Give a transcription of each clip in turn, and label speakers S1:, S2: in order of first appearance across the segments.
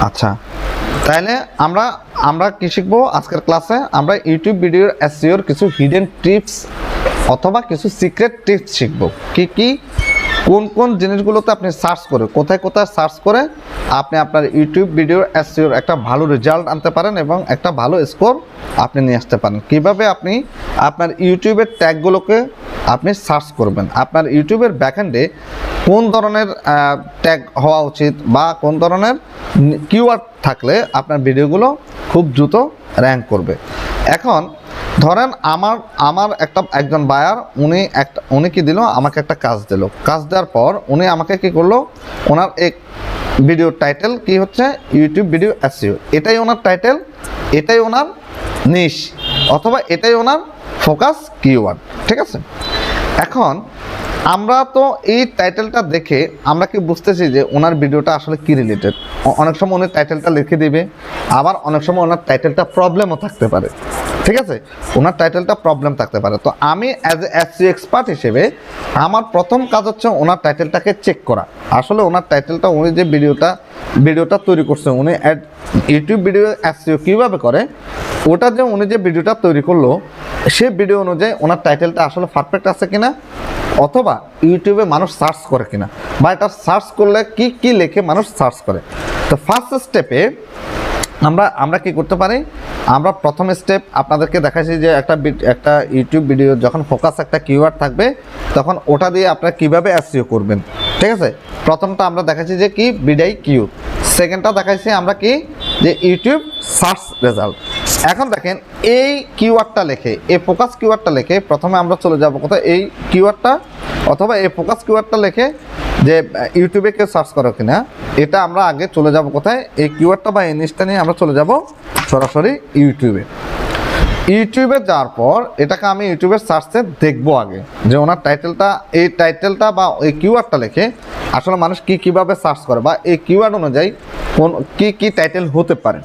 S1: আচ্ছা, তাহলে আমরা আমরা কি শিখবো আজকের ক্লাসে? আমরা ইউটিউব ভিডিওর এসইওর কিছু হিডেন টিপস অথবা কিছু সিক্রেট টিপস শিখবো। কি কি কোন কোন জিনিসগুলোতে আপনি সার্চ করে কোথায় কোথায় সার্চ করে আপনি আপনার ইউটিউব ভিডিওর এসইওর একটা ভালো রেজাল্ট আনতে পারেন এবং একটা ভালো স্কোর আপনি নিয়ে আসতে পারেন। কিভাবে আপনি আপনার ইউটিউবের ট্যাগগুলোকে আপনি সার্চ করবেন, আপনার ইউটিউবের ব্যাকএন্ডে কোন ধরনের ট্যাগ হওয়া উচিত বা কোন ধরনের কিওয়ার্ড থাকলে আপনার ভিডিওগুলো খুব দ্রুত র্যাঙ্ক করবে। এখন ধরেন আমার একজন বায়ার উনি কি দিল, আমাকে একটা কাজ দিল। কাজ দেওয়ার পর উনি আমাকে কি করলো, ওনার এক ভিডিওর টাইটেল কি হচ্ছে ইউটিউব ভিডিও এসইও, এটাই ওনার টাইটেল, এটাই ওনার নিশ অথবা এটাই ওনার ফোকাস কিওয়ার্ড, ঠিক আছে। এখন আমরা তো এই টাইটেলটা দেখে আমরা কি বুঝতেছি যে ওনার ভিডিওটা আসলে কি রিলেটেড। অনেক সময় উনি টাইটেলটা লিখে দিবে, আবার অনেক সময় ওনার টাইটেলটা প্রবলেমও থাকতে পারে, ঠিক আছে, ওনার টাইটেলটা প্রবলেম থাকতে পারে। তো আমি অ্যাজ এ এসইও এক্সপার্ট হিসেবে আমার প্রথম কাজ হচ্ছে ওনার টাইটেলটাকে চেক করা। আসলে ওনার টাইটেলটা, উনি যে ভিডিওটা তৈরি করছে, উনি ইউটিউব ভিডিও এসইও কীভাবে করে, ওটা যে উনি যে ভিডিওটা তৈরি করলো সে ভিডিও অনুযায়ী ওনার টাইটেলটা আসলে পারফেক্ট আছে কিনা, অথবা ইউটিউবে মানুষ সার্চ করে কিনা, বা এটা সার্চ করলে কি কি লেখে মানুষ সার্চ করে। তো ফার্স্ট স্টেপে আমরা কি করতে পারি, আমরা প্রথম স্টেপ আপনাদেরকে দেখাচ্ছি যে একটা ইউটিউব ভিডিও যখন ফোকাস একটা কিওয়ার্ড থাকবে তখন ওটা দিয়ে আপনারা কীভাবে এসইও করবেন, ঠিক আছে। প্রথমটা আমরা দেখাচ্ছি যে কি বিডাই কিউ, সেকেন্ডটা দেখাচ্ছি আমরা কি যে ইউটিউব সার্চ রেজাল্ট। এখন দেখেন এই কিওয়ার্ডটা লেখে, এই ফোকাস কিওয়ার্ডটা লেখে প্রথমে আমরা চলে যাব কোথায়, এই কিওয়ার্ডটা অথবা এই ফোকাস কিওয়ার্ডটা লেখে যে ইউটিউবে কেউ সার্চ করো কিনা, এটা আমরা আগে চলে যাব কোথায়, এই কিওয়ার্ডটা বা এই নিশটা নিয়ে আমরা চলে যাব সরাসরি ইউটিউবে যাওয়ার পর এটাকে আমি ইউটিউবের সার্চে দেখবো আগে যে ওনার এই টাইটেলটা বা এই কিওয়ার্ডটা লেখে আসলে মানুষ কীভাবে সার্চ করে, বা এই কিওয়ার্ড অনুযায়ী কোন কি টাইটেল হতে পারে।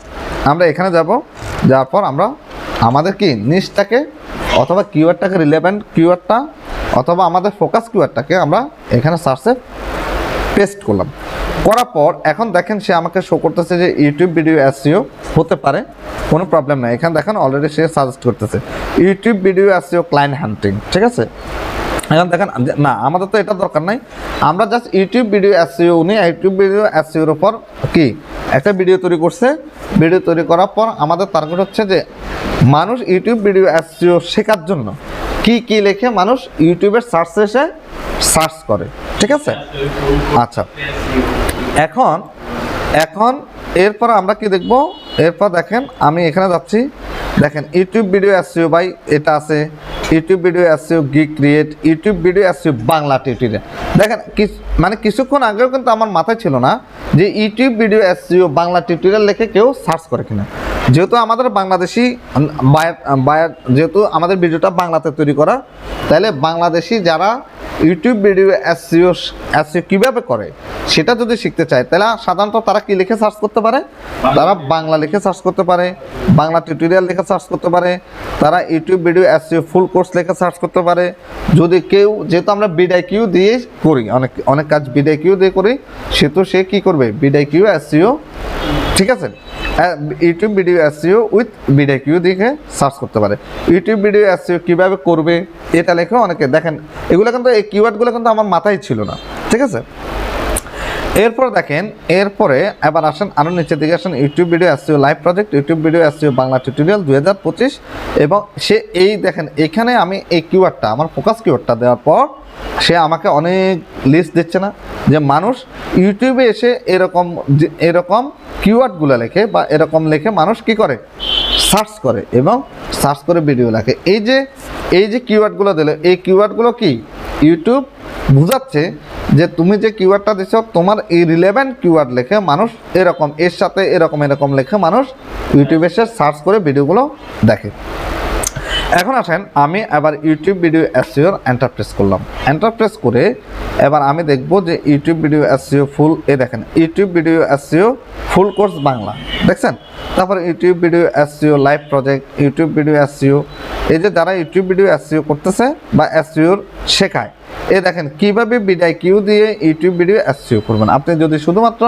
S1: আমরা এখানে যাওয়ার পর আমরা আমাদের কি নিশটাকে অথবা কিওয়ার্ডটাকে, রিলেভেন্ট কিওয়ার্ডটা অথবা আমাদের ফোকাস কিওয়ার্ডটাকে আমরা এখানে সার্চে পেস্ট করলাম। করার পর এখন দেখেন সে আমাকে শো করতেছে যে ইউটিউব ভিডিও এসইও হতে পারে, কোনো প্রবলেম নাই। এখানে দেখেন অলরেডি সে সাজেস্ট করতেছে ইউটিউব ভিডিও এসইও ক্লায়েন্ট হান্টিং, ঠিক আছে। এখন দেখেন না, আমাদের তো এটা দরকার নাই, আমরা জাস্ট ইউটিউব ভিডিও এসইও, উনি ইউটিউব ভিডিও এসইওর উপর কি একটা ভিডিও তৈরি করছে। ভিডিও তৈরি করার পর আমাদের টার্গেট হচ্ছে যে মানুষ ইউটিউব ভিডিও এসইও শেখার জন্য কি লেখে মানুষ ইউটিউবের সার্চে এসে সার্চ করে, ঠিক আছে। আচ্ছা, এখন এরপর আমরা কি দেখব, এরপর দেখেন আমি এখানে যাচ্ছি, দেখেন ইউটিউব ভিডিও এসইও বাই এটা আছে, YouTube video SEO gig create, YouTube video SEO Bangla tutorial. দেখেন কিছুক্ষণ আগেও কিন্তু আমার মাথায় ছিল না যে YouTube video SEO Bangla tutorial লিখে কেউ সার্চ করে কিনা। যেহেতু আমাদের বাংলাদেশি বায়ার যেহেতু আমাদের ভিডিওটা বাংলাতে তৈরি করা, তাহলে বাংলাদেশি যারা ইউটিউব ভিডিও এসইও কীভাবে করে সেটা যদি শিখতে চায়, তাহলে সাধারণত তারা কি লিখে সার্চ করতে পারে, তারা বাংলা লিখে সার্চ করতে পারে, বাংলা টিউটোরিয়াল লিখে সার্চ করতে পারে, তারা YouTube video SEO full course লিখে সার্চ করতে পারে। যদি কেউ, যেহেতু আমরা বিডাইকিউ দিয়ে করি, অনেক কাজ বিডাইকিউ দিয়ে করি, সেহেতু সে কী করবে বিডাইকিউ এসইও, ঠিক আছে, ইউটিউব ভিডিও এসইও উইথ বিডাইকিউ দেখে সার্চ করতে পারে। ইউটিউব ভিডিও এসইও কীভাবে করবে এটা লেখে অনেকে, দেখেন এগুলো কিন্তু এই কিওয়ার্ডগুলো কিন্তু আমার মাথায় ছিল না, ঠিক আছে। এরপর দেখেন, এরপরে এবার আসেন আরও নিচের দিকে আসেন, YouTube video SEO live project, YouTube video SEO Bangla tutorial 2025, এবং সে এই দেখেন এখানে আমি এই কিওয়ার্ডটা, আমার ফোকাস কিওয়ার্ডটা দেওয়ার পর সে আমাকে অনেক লিস্ট দিচ্ছে না, যে মানুষ ইউটিউবে এসে এরকম কিওয়ার্ডগুলো লেখে বা এরকম লেখে মানুষ কি করে সার্চ করে এবং সার্চ করে ভিডিও লেখে। এই যে কিওয়ার্ডগুলো দিলে, এই কিওয়ার্ডগুলো কি ইউটিউব বুঝাচ্ছে যে তুমি যে কিওয়ার্ডটা দিচ্ছ তোমার এই রিলেভেন্ট কিওয়ার্ড লেখে মানুষ এরকম এর সাথে এরকম লেখে মানুষ ইউটিউবে এসে সার্চ করে ভিডিওগুলো দেখে। এখন আসেন আমি এবার ইউটিউব ভিডিও এসইওর এন্টার প্রেস করলাম। এন্টার প্রেস করে এবার আমি দেখব যে ইউটিউব ভিডিও এসইও ফুল, দেখেন YouTube video SEO full course Bangla, দেখছেন। তারপর YouTube video SEO live project, YouTube video SEO, এই যে যারা ইউটিউব ভিডিও এসইও করতেছে বা এসইওর শেখায়, দেখেন কিভাবে ভিডিও দিয়ে ইউটিউব ভিডিও এসইও করবেন। আপনি যদি শুধুমাত্র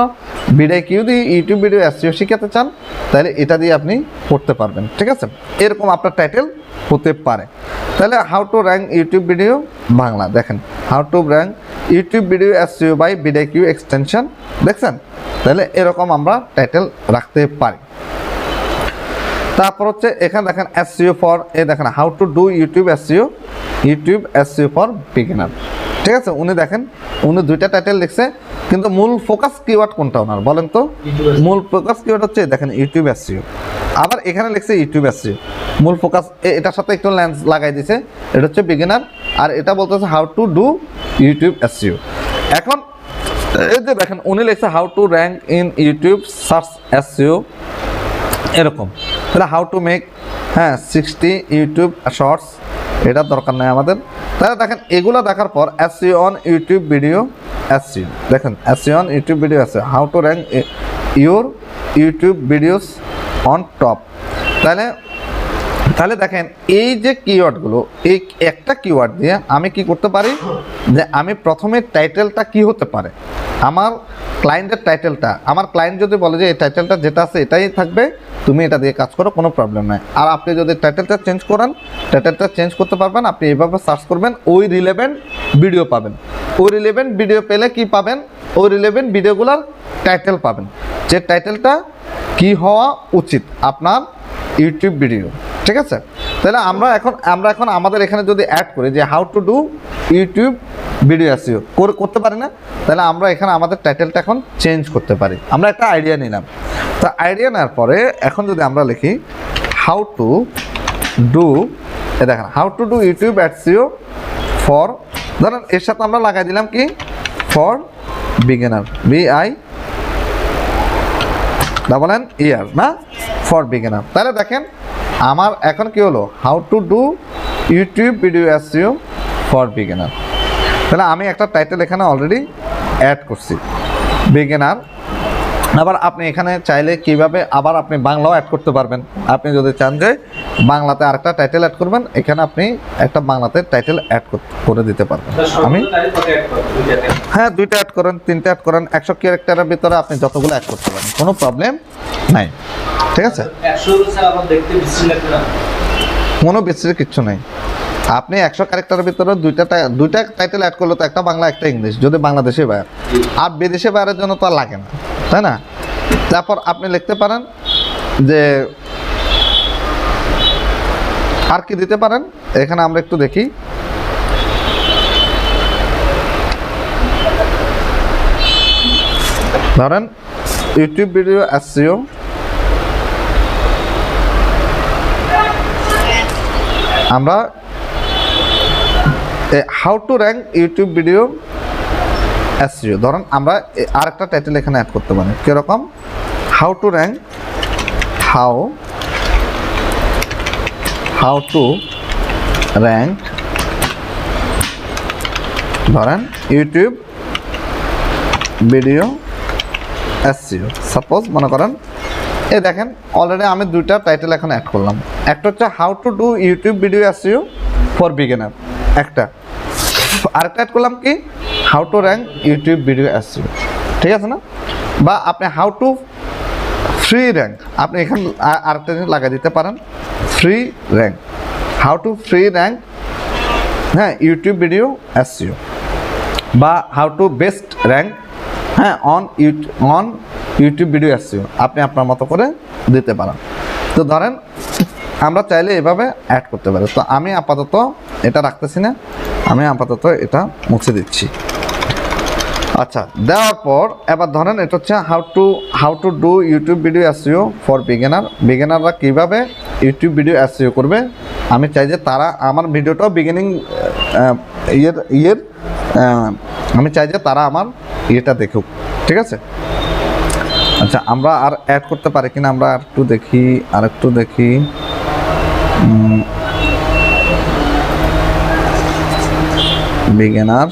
S1: ভিডিও দিয়ে ইউটিউব ভিডিও এসইও শিখাতে চান তাহলে এটা দিয়ে আপনি করতে পারবেন, ঠিক আছে। এরকম আপনার টাইটেল হতে পারে। তাহলে how to rank YouTube video Bangla, দেখেন how to rank YouTube video SEO by video extension, দেখছেন। তাহলে এরকম আমরা টাইটেল রাখতে পারি। তারপর হচ্ছে এখানে দেখেন এসইও ফর, দেখেন how to do YouTube SEO for beginner, ঠিক আছে। উনি দেখেন উনি দুইটা টাইটেল লিখছে, কিন্তু মূল ফোকাস কিওয়ার্ড কোনটা ওনার বলেন তো? মূল ফোকাস কিওয়ার্ড হচ্ছে দেখেন ইউটিউব এসইও, আবার এখানে লিখছে ইউটিউব এসইও। মূল ফোকাস এটার সাথে একটু লেন্স লাগাই দিছে, এটা হচ্ছে বিগিনার, আর এটা বলতেছে how to do YouTube SEO. এখন এই যে দেখেন উনি লিখছে how to rank in YouTube search SEO, এরকম। তাহলে how to make 60 YouTube shorts, এটা দরকার নেই আমাদের। তাহলে দেখেন এগুলো দেখার পর SEO on YouTube video SEO, দেখেন SEO on YouTube video SEO, how to rank your YouTube videos on top. তাহলে দেখেন এই যে কিওয়ার্ডগুলো, এই একটা কিওয়ার্ড দিয়ে আমি কি করতে পারি, যে আমি প্রথমে টাইটেলটা কি হতে পারে, আমার ক্লায়েন্টের টাইটেলটা, আমার ক্লায়েন্ট যদি বলে যে এই টাইটেলটা যেটা আছে এটাই থাকবে, তুমি এটা দিয়ে কাজ করো, কোনো প্রবলেম নাই। আর আপনি যদি টাইটেলটা চেঞ্জ করেন, টাইটেলটা চেঞ্জ করতে পারবেন। আপনি এইভাবে সার্চ করবেন, ওই রিলেভেন্ট ভিডিও পাবেন। ওই রিলেভেন্ট ভিডিও পেলে কি পাবেন, ওই রিলেভেন্ট ভিডিওগুলোর টাইটেল পাবেন, যে টাইটেলটা কি হওয়া উচিত আপনার ইউটিউব ভিডিও, ঠিক আছে। তাহলে আমরা এখন আমাদের এখানে যদি অ্যাড করি যে how to do YouTube video SEO করতে পারি না, তাহলে আমরা এখানে আমাদের টাইটেলটা এখন চেঞ্জ করতে পারি। আমরা একটা আইডিয়া নিলাম, তো আইডিয়া নেওয়ার পরে এখন যদি আমরা লিখি হাউ টু ডু, দেখেন how to do YouTube SEO for, ধরেন এর সাথে আমরা লাগাই দিলাম কি ফর বিগিনার, BIER না, ফর বিগিনার। তাহলে দেখেন আমার এখন কি হলো, how to do YouTube video SEO for beginner. তাহলে আমি একটা টাইটেল এখানে অলরেডি অ্যাড করছি বিগিনার। আবার আপনি এখানে চাইলে কিভাবে আবার আপনি বাংলাও অ্যাড করতে পারবেন। আপনি যদি চান যে বাংলাতে আরেকটা টাইটেল অ্যাড করবেন, এখানে আপনি একটা বাংলাতে টাইটেল অ্যাড করে দিতে পারবেন। আমি দুইটা অ্যাড করেন, তিনটা অ্যাড করেন, 100 ক্যারেক্টারের ভিতরে আপনি যতগুলো অ্যাড করতে পারেন, কোনো প্রবলেম নাই, ঠিক আছে। কোনো বিশ্রী কিচ্ছু নেই। আপনি 100 ক্যারেক্টারের ভিতরে দুইটা টাইটেল অ্যাড করলে তো একটা বাংলা একটা ইংলিশ, যদি বাংলাদেশে বাইরে, আর বিদেশে বাইরের জন্য তো আর লাগে না, তাই না। তারপর আপনি লিখতে পারেন যে আর কি দিতে পারেন, এখানে আমরা একটু দেখি। ধরেন ইউটিউব ভিডিও এসইও, আমরা how to rank YouTube video SEO, ধরেন আমরা আরেকটা টাইটেল এখানে অ্যাড করতে পারি, কিরকম how to rank how to rank, ধরেন ইউটিউব ভিডিও এসইও, সাপোজ মনে করেন। দেখেন অলরেডি আমি দুইটা টাইটেল এখন অ্যাড করলাম। একটা হচ্ছে how to do YouTube video SEO for beginner, একটা আরেকটা অ্যাড করলাম কি how to rank YouTube video SEO, ঠিক আছে না। বা আপনি হাউ টু ফ্রি র্যাঙ্ক, আপনি এখানে আরেকটা জিনিস লাগিয়ে দিতে পারেন, free rank, how to free rank YouTube video SEO, বা how to best rank on YouTube video SEO, আপনি আপনার মতো করে দিতে পারেন। তো ধরেন আমরা চাইলে এভাবে অ্যাড করতে পারি। তো আমি আপাতত এটা রাখতেছি না, আমি আপাতত এটা মুছে দিচ্ছি। আচ্ছা, দেওয়ার পর এবার ধরেন এটা হচ্ছে how to do YouTube video SEO for বিগিনাররা কীভাবে ইউটিউব ভিডিও এসইও করবে। আমি চাই যে তারা আমার ভিডিওটাও বিগিনিং আমি চাই যে তারা আমার ইয়েটা দেখুক, ঠিক আছে। আচ্ছা, আমরা আর অ্যাড করতে পারি কিনা আমরা আরেকটু দেখি। বিগিনার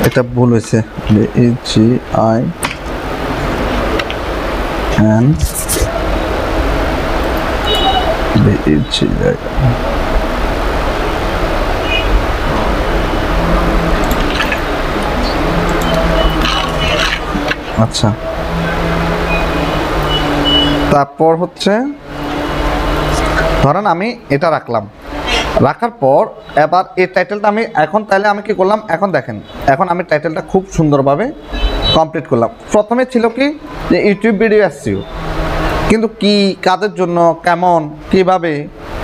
S1: এটা ভুল হয়েছে আচ্ছা, তারপর হচ্ছে ধরেন আমি এটা রাখলাম, রাখার পর এবার এই টাইটেলটা আমি এখন তাহলে আমি কি করলাম, এখন দেখেন এখন আমি টাইটেলটা খুব সুন্দরভাবে কমপ্লিট করলাম। প্রথমে ছিল কি যে ইউটিউব ভিডিও এসইও, কিন্তু কি কাদের জন্য কেমন কিভাবে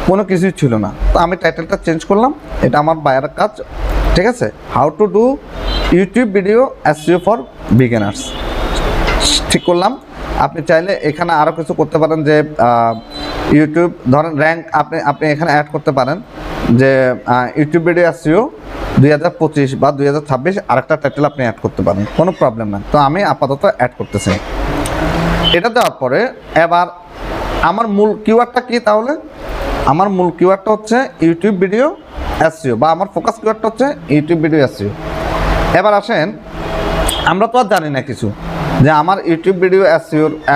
S1: কোনো কিছুই ছিল না। তো আমি টাইটেলটা চেঞ্জ করলাম, এটা আমার বায়ার কাজ, ঠিক আছে, how to do YouTube video SEO for beginners ঠিক করলাম। আপনি চাইলে এখানে আরও কিছু করতে পারেন, যে ইউটিউব ধরেন র্যাঙ্ক আপনি এখানে অ্যাড করতে পারেন যে ইউটিউব ভিডিও এসইও 2025 বা 2026 আরেকটা টাইটেল আপনি অ্যাড করতে পারেন, কোনো প্রবলেম না। তো আমি আপাতত অ্যাড করতেছি। এটা দেওয়ার পরে এবার আমার মূল কিওয়ার্ডটা কি, তাহলে আমার মূল কিওয়ার্ডটা হচ্ছে ইউটিউব ভিডিও এসইও, বা আমার ফোকাস কিওয়ার্ডটা হচ্ছে ইউটিউব ভিডিও এসইও। এবার আসেন, আমরা তো আর জানি না কিছু যে আমার ইউটিউব ভিডিও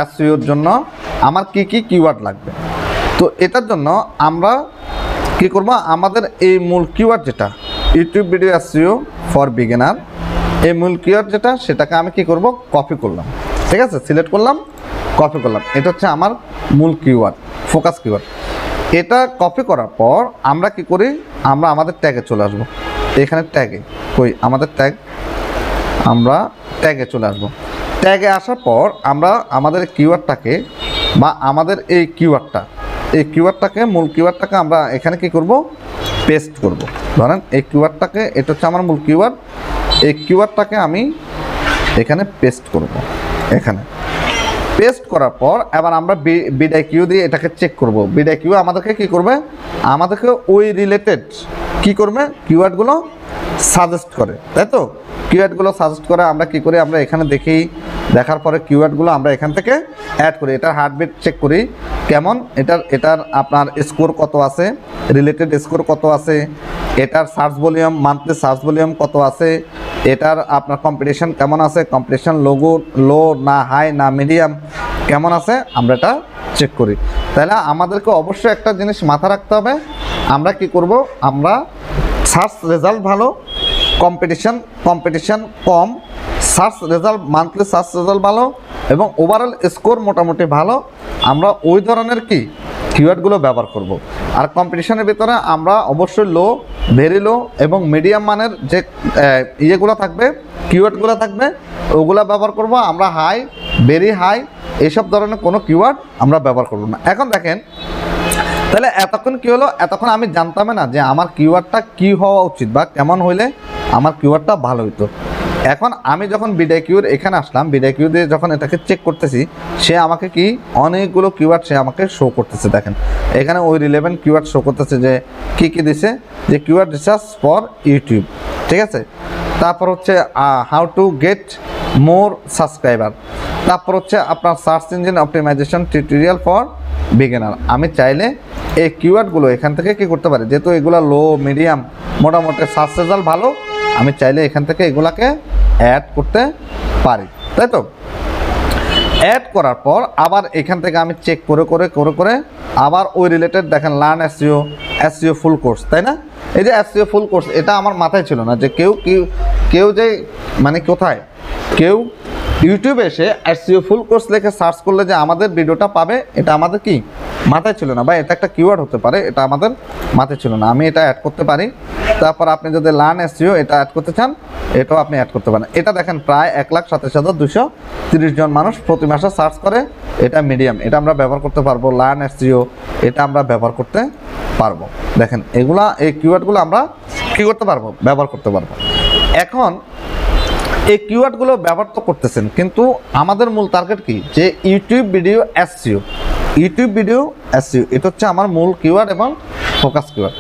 S1: এসইওর জন্য আমার কি কি কিওয়ার্ড লাগবে। তো এটার জন্য আমরা কি করব, আমাদের এই মূল কিওয়ার্ড যেটা YouTube video SEO for beginner, এই মূল কিওয়ার্ড যেটা সেটাকে আমি কি করব, কপি করলাম, ঠিক আছে, সিলেক্ট করলাম, কপি করলাম। এটা হচ্ছে আমার মূল কিওয়ার্ড, ফোকাস কিওয়ার্ড। এটা কপি করার পর আমরা কি করি, আমরা আমাদের ট্যাগে চলে আসবো। এখানে ট্যাগে কই আমাদের ট্যাগ, আমরা ট্যাগে চলে আসবো। ট্যাগে আসার পর আমরা আমাদের কিওয়ার্ডটাকে বা আমাদের এই কিওয়ার্ডটাকে মূল কিওয়ার্ডটাকে আমরা এখানে কি করব, পেস্ট করব। ধরেন এই কিওয়ার্ডটাকে, এটা হচ্ছে আমার মূল কিওয়ার্ড, এই কিওয়ার্ডটাকে আমি এখানে পেস্ট করব। এখানে পেস্ট করার পর এবার আমরা বিডাই কিউ দিয়ে এটাকে চেক করব। বিডাই কিউ আমাদেরকে কি করবে, আমাদেরকে ওই রিলেটেড কি করবে, কিওয়ার্ডগুলো সাজেস্ট করে, তাই তো। কিওয়ার্ডগুলো সাজেস্ট করে আমরা কি করি, আমরা এখানে দেখি, দেখার পরে কিওয়ার্ডগুলো আমরা এখান থেকে অ্যাড করি। এটার হার্টবিট চেক করি কেমন, এটার আপনার স্কোর কত আছে, রিলেটেড স্কোর কত আছে, এটার search volume, monthly search volume কত আছে, এটার আপনার কম্পিটিশন কেমন আছে, কম্পিটিশন লো না হাই না মিডিয়াম কেমন আছে, আমরা এটা চেক করি। তাহলে আমাদেরকে অবশ্যই একটা জিনিস মাথা রাখতে হবে, আমরা কি করব, আমরা সার্চ রেজাল্ট ভালো, কম্পিটিশন কম, search result monthly search result ভালো এবং ওভারঅল স্কোর মোটামুটি ভালো, আমরা ওই ধরনের কি কিওয়ার্ডগুলো ব্যবহার করব। আর কম্পিটিশনের ভিতরে আমরা অবশ্যই লো, ভেরি লো এবং মিডিয়াম মানের যে ইয়েগুলো থাকবে, কিওয়ার্ডগুলো থাকবে, ওগুলো ব্যবহার করব। আমরা হাই, ভেরি হাই এইসব ধরনের কোনো কিওয়ার্ড আমরা ব্যবহার করব না। এখন দেখেন, তাহলে এতক্ষণ কী হলো, এতক্ষণ আমি জানতাম না যে আমার কিওয়ার্ডটা কী হওয়া উচিত বা কেমন হইলে আমার কিওয়ার্ডটা ভালো হইতো। এখন আমি যখন বিডাই কিউর এখানে আসলাম, বিডাই কিউ দিয়ে যখন এটাকে চেক করতেছি, সে আমাকে কি অনেকগুলো কিওয়ার্ড সে আমাকে শো করতেছে। দেখেন এখানে ওই রিলেভেন্ট কিওয়ার্ড শো করতেছে, যে কী দিছে, যে কিওয়ার্ড রিসার্চ ফর ইউটিউব, ঠিক আছে। তারপর হচ্ছে how to get more subscriber, তারপর হচ্ছে আপনার search engine optimization tutorial for beginner. আমি চাইলে এই কিওয়ার্ডগুলো এখান থেকে কি করতে পারি, যেহেতু এগুলো লো মিডিয়াম মোটামুটি সার্চ রেজাল্ট ভালো, আমি চাইলে এখান থেকে এগুলাকে অ্যাড করতে পারি, তাই তো। অ্যাড করার পর আবার এখান থেকে আমি চেক করে আবার ওই রিলেটেড দেখেন লার্ন এসইও ফুল কোর্স, তাই না। এই যে এসইও ফুল কোর্স, এটা আমার মাথায় ছিল না যে কেউ যে মানে কোথায় কেউ ইউটিউবে এসে এসইও ফুল কোর্স লিখে সার্চ করলে যে আমাদের ভিডিওটা পাবে, এটা আমাদের কি মাথায় ছিল না, বা এটা একটা কিওয়ার্ড হতে পারে, এটা আমাদের মাথায় ছিল না, আমি এটা অ্যাড করতে পারি। তারপর আপনি যদি লার্ন এসইও এটা অ্যাড করতে চান, এটাও আপনি অ্যাড করতে পারেন। এটা দেখেন প্রায় 1,27,230 জন মানুষ প্রতি মাসে সার্চ করে। এটা মিডিয়াম, এটা আমরা ব্যবহার করতে পারবো। লার্ন এসইও এটা আমরা ব্যবহার করতে পারবো। দেখেন এগুলা, এই কিওয়ার্ডগুলো আমরা কী করতে পারবো, ব্যবহার করতে পারবো। এখন এই কিওয়ার্ডগুলো ব্যবহার তো করতেছেন, কিন্তু আমাদের মূল টার্গেট কি, যে YouTube video SEO, YouTube video SEO এটা হচ্ছে আমার মূল কিওয়ার্ড এবং ফোকাস কিওয়ার্ড।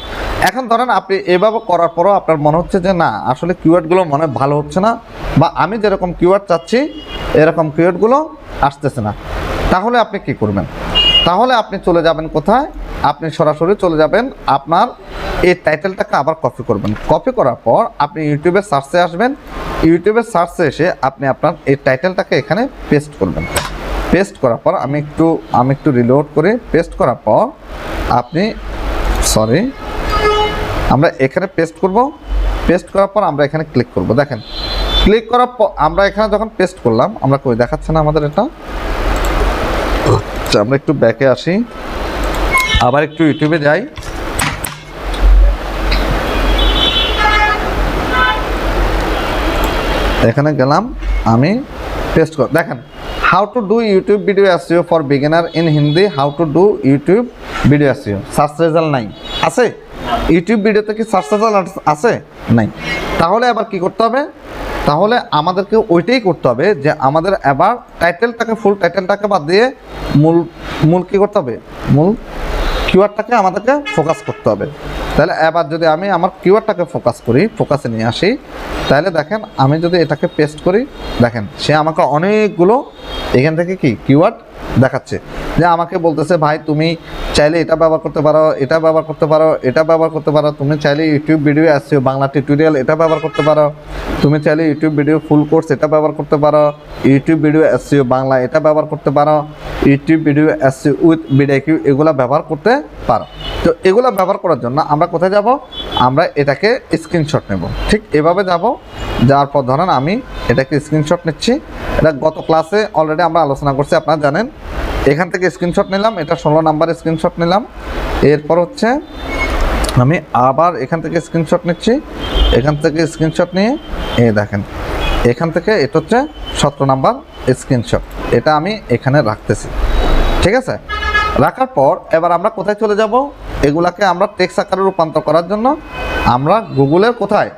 S1: এখন ধরেন আপনি এভাবে করার পরও আপনার মনে হচ্ছে যে না, আসলে কিওয়ার্ডগুলো মনে ভালো হচ্ছে না, বা আমি যেরকম কিওয়ার্ড চাচ্ছি এরকম কিওয়ার্ডগুলো আসতেছে না, তাহলে আপনি কি করবেন? তাহলে আপনি চলে যাবেন কোথায়? আপনি সরাসরি চলে যাবেন আপনার এই টাইটেলটাকে আবার কপি করবেন। কপি করার পর আপনি ইউটিউবের সার্চে আসবেন। ইউটিউবের সার্চে এসে আপনি আপনার এই টাইটেলটাকে এখানে পেস্ট করবেন। পেস্ট করার পর আমি একটু রিলোড করে পেস্ট করার পর আমরা এখানে পেস্ট করব। পেস্ট করার পর আমরা এখানে ক্লিক করব। দেখেন ক্লিক করার পর আমরা এখানে যখন পেস্ট করলাম, আমরা কই দেখাচ্ছে না আমাদের এটা। আমরা একটু ব্যাকে আসি, আবার একটু ইউটিউবে যাই। এখানে গেলাম, আমি পেস্ট কর। দেখেন how to do YouTube video SEO for beginner in Hindi, how to do YouTube video SEO. Search result নাই, আছে? ইউটিউব ভিডিওতে কি সার্চ রেজাল্ট আছে? নাই। তাহলে এবার কি করতে হবে? তাহলে আমাদেরকে ওইটাই করতে হবে যে আমাদের এবার টাইটেলটাকে, ফুল টাইটেলটাকে বাদ দিয়ে মূল কী করতে হবে, মূল কিওয়ার্ডটাকে আমাদেরকে ফোকাস করতে হবে। তাহলে এবার যদি আমি আমার কিওয়ার্ডটাকে ফোকাস করি, ফোকাসে নিয়ে আসি, তাহলে দেখেন আমি যদি এটাকে পেস্ট করি, দেখেন সে আমাকে অনেকগুলো এখান থেকে কি কিওয়ার্ড দেখাচ্ছে, যে আমাকে বলতেছে ভাই তুমি চাইলে এটা ব্যবহার করতে পারো, এটা ব্যবহার করতে পারো, এটা ব্যবহার করতে পারো, তুমি চাইলে YouTube video SEO Bangla tutorial এটা ব্যবহার করতে পারো, তুমি চাইলে ইউটিউব ভিডিও ফুল কোর্স এটা ব্যবহার করতে পারো, ইউটিউব ভিডিও এসইও বাংলা এটা ব্যবহার করতে পারো, YouTube video SEO with video এগুলো ব্যবহার করতে পারো। তো এগুলো ব্যবহার করার জন্য আমরা কোথায় যাব? আমরা এটাকে স্ক্রিনশট নেব। ঠিক এভাবে যাব, যাওয়ার পর ধরেন আমি এটাকে স্ক্রিনশট নিচ্ছি। এটা গত ক্লাসে অলরেডি আমরা আলোচনা করছি, আপনারা জানেন। এখান থেকে স্ক্রিনশট নিলাম, এটা 16 নাম্বার স্ক্রিনশট নিলাম। এরপর হচ্ছে আমি আবার এখান থেকে স্ক্রিনশট নিচ্ছি। এখান থেকে স্ক্রিনশট নিয়ে দেখেন এখান থেকে এটা হচ্ছে 17 নাম্বার স্ক্রিনশট, এটা আমি এখানে রাখতেছি। ঠিক আছে? রাখার পর এবার আমরা কোথায় চলে যাব? এগুলাকে আমরা টেক্সট আকারে রূপান্তর করার জন্য আমরা গুগলের কোথায়,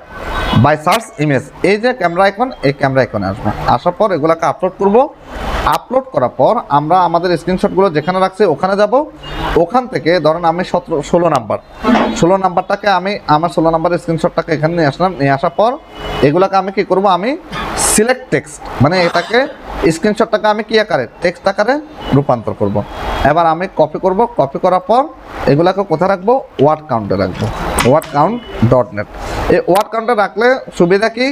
S1: বাই সার্চ ইমেজ, এই যে ক্যামেরা আইকন, এই ক্যামেরা আইকনে আসবো। আসার পর এগুলাকে আপলোড করব। আপলোড করার পর আমরা আমাদের স্ক্রিনশটগুলো যেখানে রাখছি ওখানে যাব। ওখান থেকে ধরেন আমি 16 নাম্বারটাকে আমি আমার 16 নাম্বারের স্ক্রিনশটটাকে এখানে নিয়ে আসলাম। নিয়ে আসার পর এগুলাকে আমি কি করব, আমি সিলেক্ট টেক্সট, মানে এটাকে স্ক্রিনশটটাকে আমি কি আকারে, টেক্সট আকারে রূপান্তর করব। এবার আমি কপি করব। কপি করার পর এগুলাকে কোথায় রাখবো? ওয়ার্ড কাউন্টে রাখবো, wordcount.net। এই ওয়ার্ড কাউন্টে রাখলে সুবিধা কি,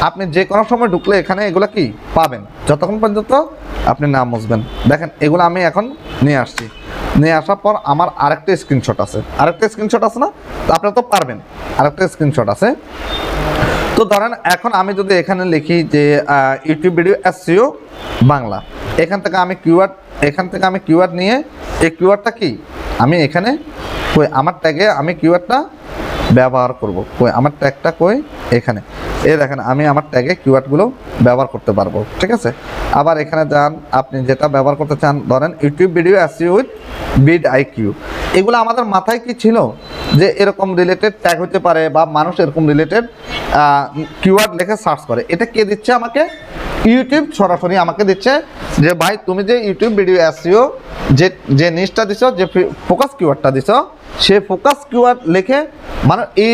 S1: আপনি যে কোনো সময় ঢুকলে এখানে এগুলো কি পাবেন, যতক্ষণ পর্যন্ত আপনি না মুছবেন। দেখেন এগুলো আমি এখন নিয়ে আসছি। নিয়ে আসার পর আমার আরেকটা স্ক্রিনশট আছে, না? তো আপনারা তো পারবেন, আরেকটা স্ক্রিনশট আছে। তো ধরেন এখন আমি যদি এখানে লিখি যে ইউটিউব ভিডিও এসইও বাংলা, এখান থেকে আমি কিওয়ার্ড নিয়ে এই কিওয়ার্ডটা কি আমি এখানে আমার ট্যাগে আমি কিওয়ার্ডটা ব্যবহার করব। আমার ট্যাগটা এখানে, দেখেন আমি আমার ট্যাগে কিওয়ার্ডগুলো ব্যবহার করতে পারবো। ঠিক আছে? আবার এখানে যান, আপনি যেটা ব্যবহার করতে চান, ধরেন YouTube video SEO with vidIQ। এগুলো আমাদের মাথায় কি ছিল যে এরকম রিলেটেড ট্যাগ হতে পারে, বা মানুষ এরকম রিলেটেড কিওয়ার্ড লিখে সার্চ করে। এটা কে দিচ্ছে আমাকে? ইউটিউব সরাসরি আমাকে দিচ্ছে যে ভাই তুমি যে ইউটিউব ভিডিও এসইও যে নিশটা দিছো, যে ফোকাস কিওয়ার্ডটা দিছো, সে ফোকাস কিওয়ার্ড লিখে মানে এই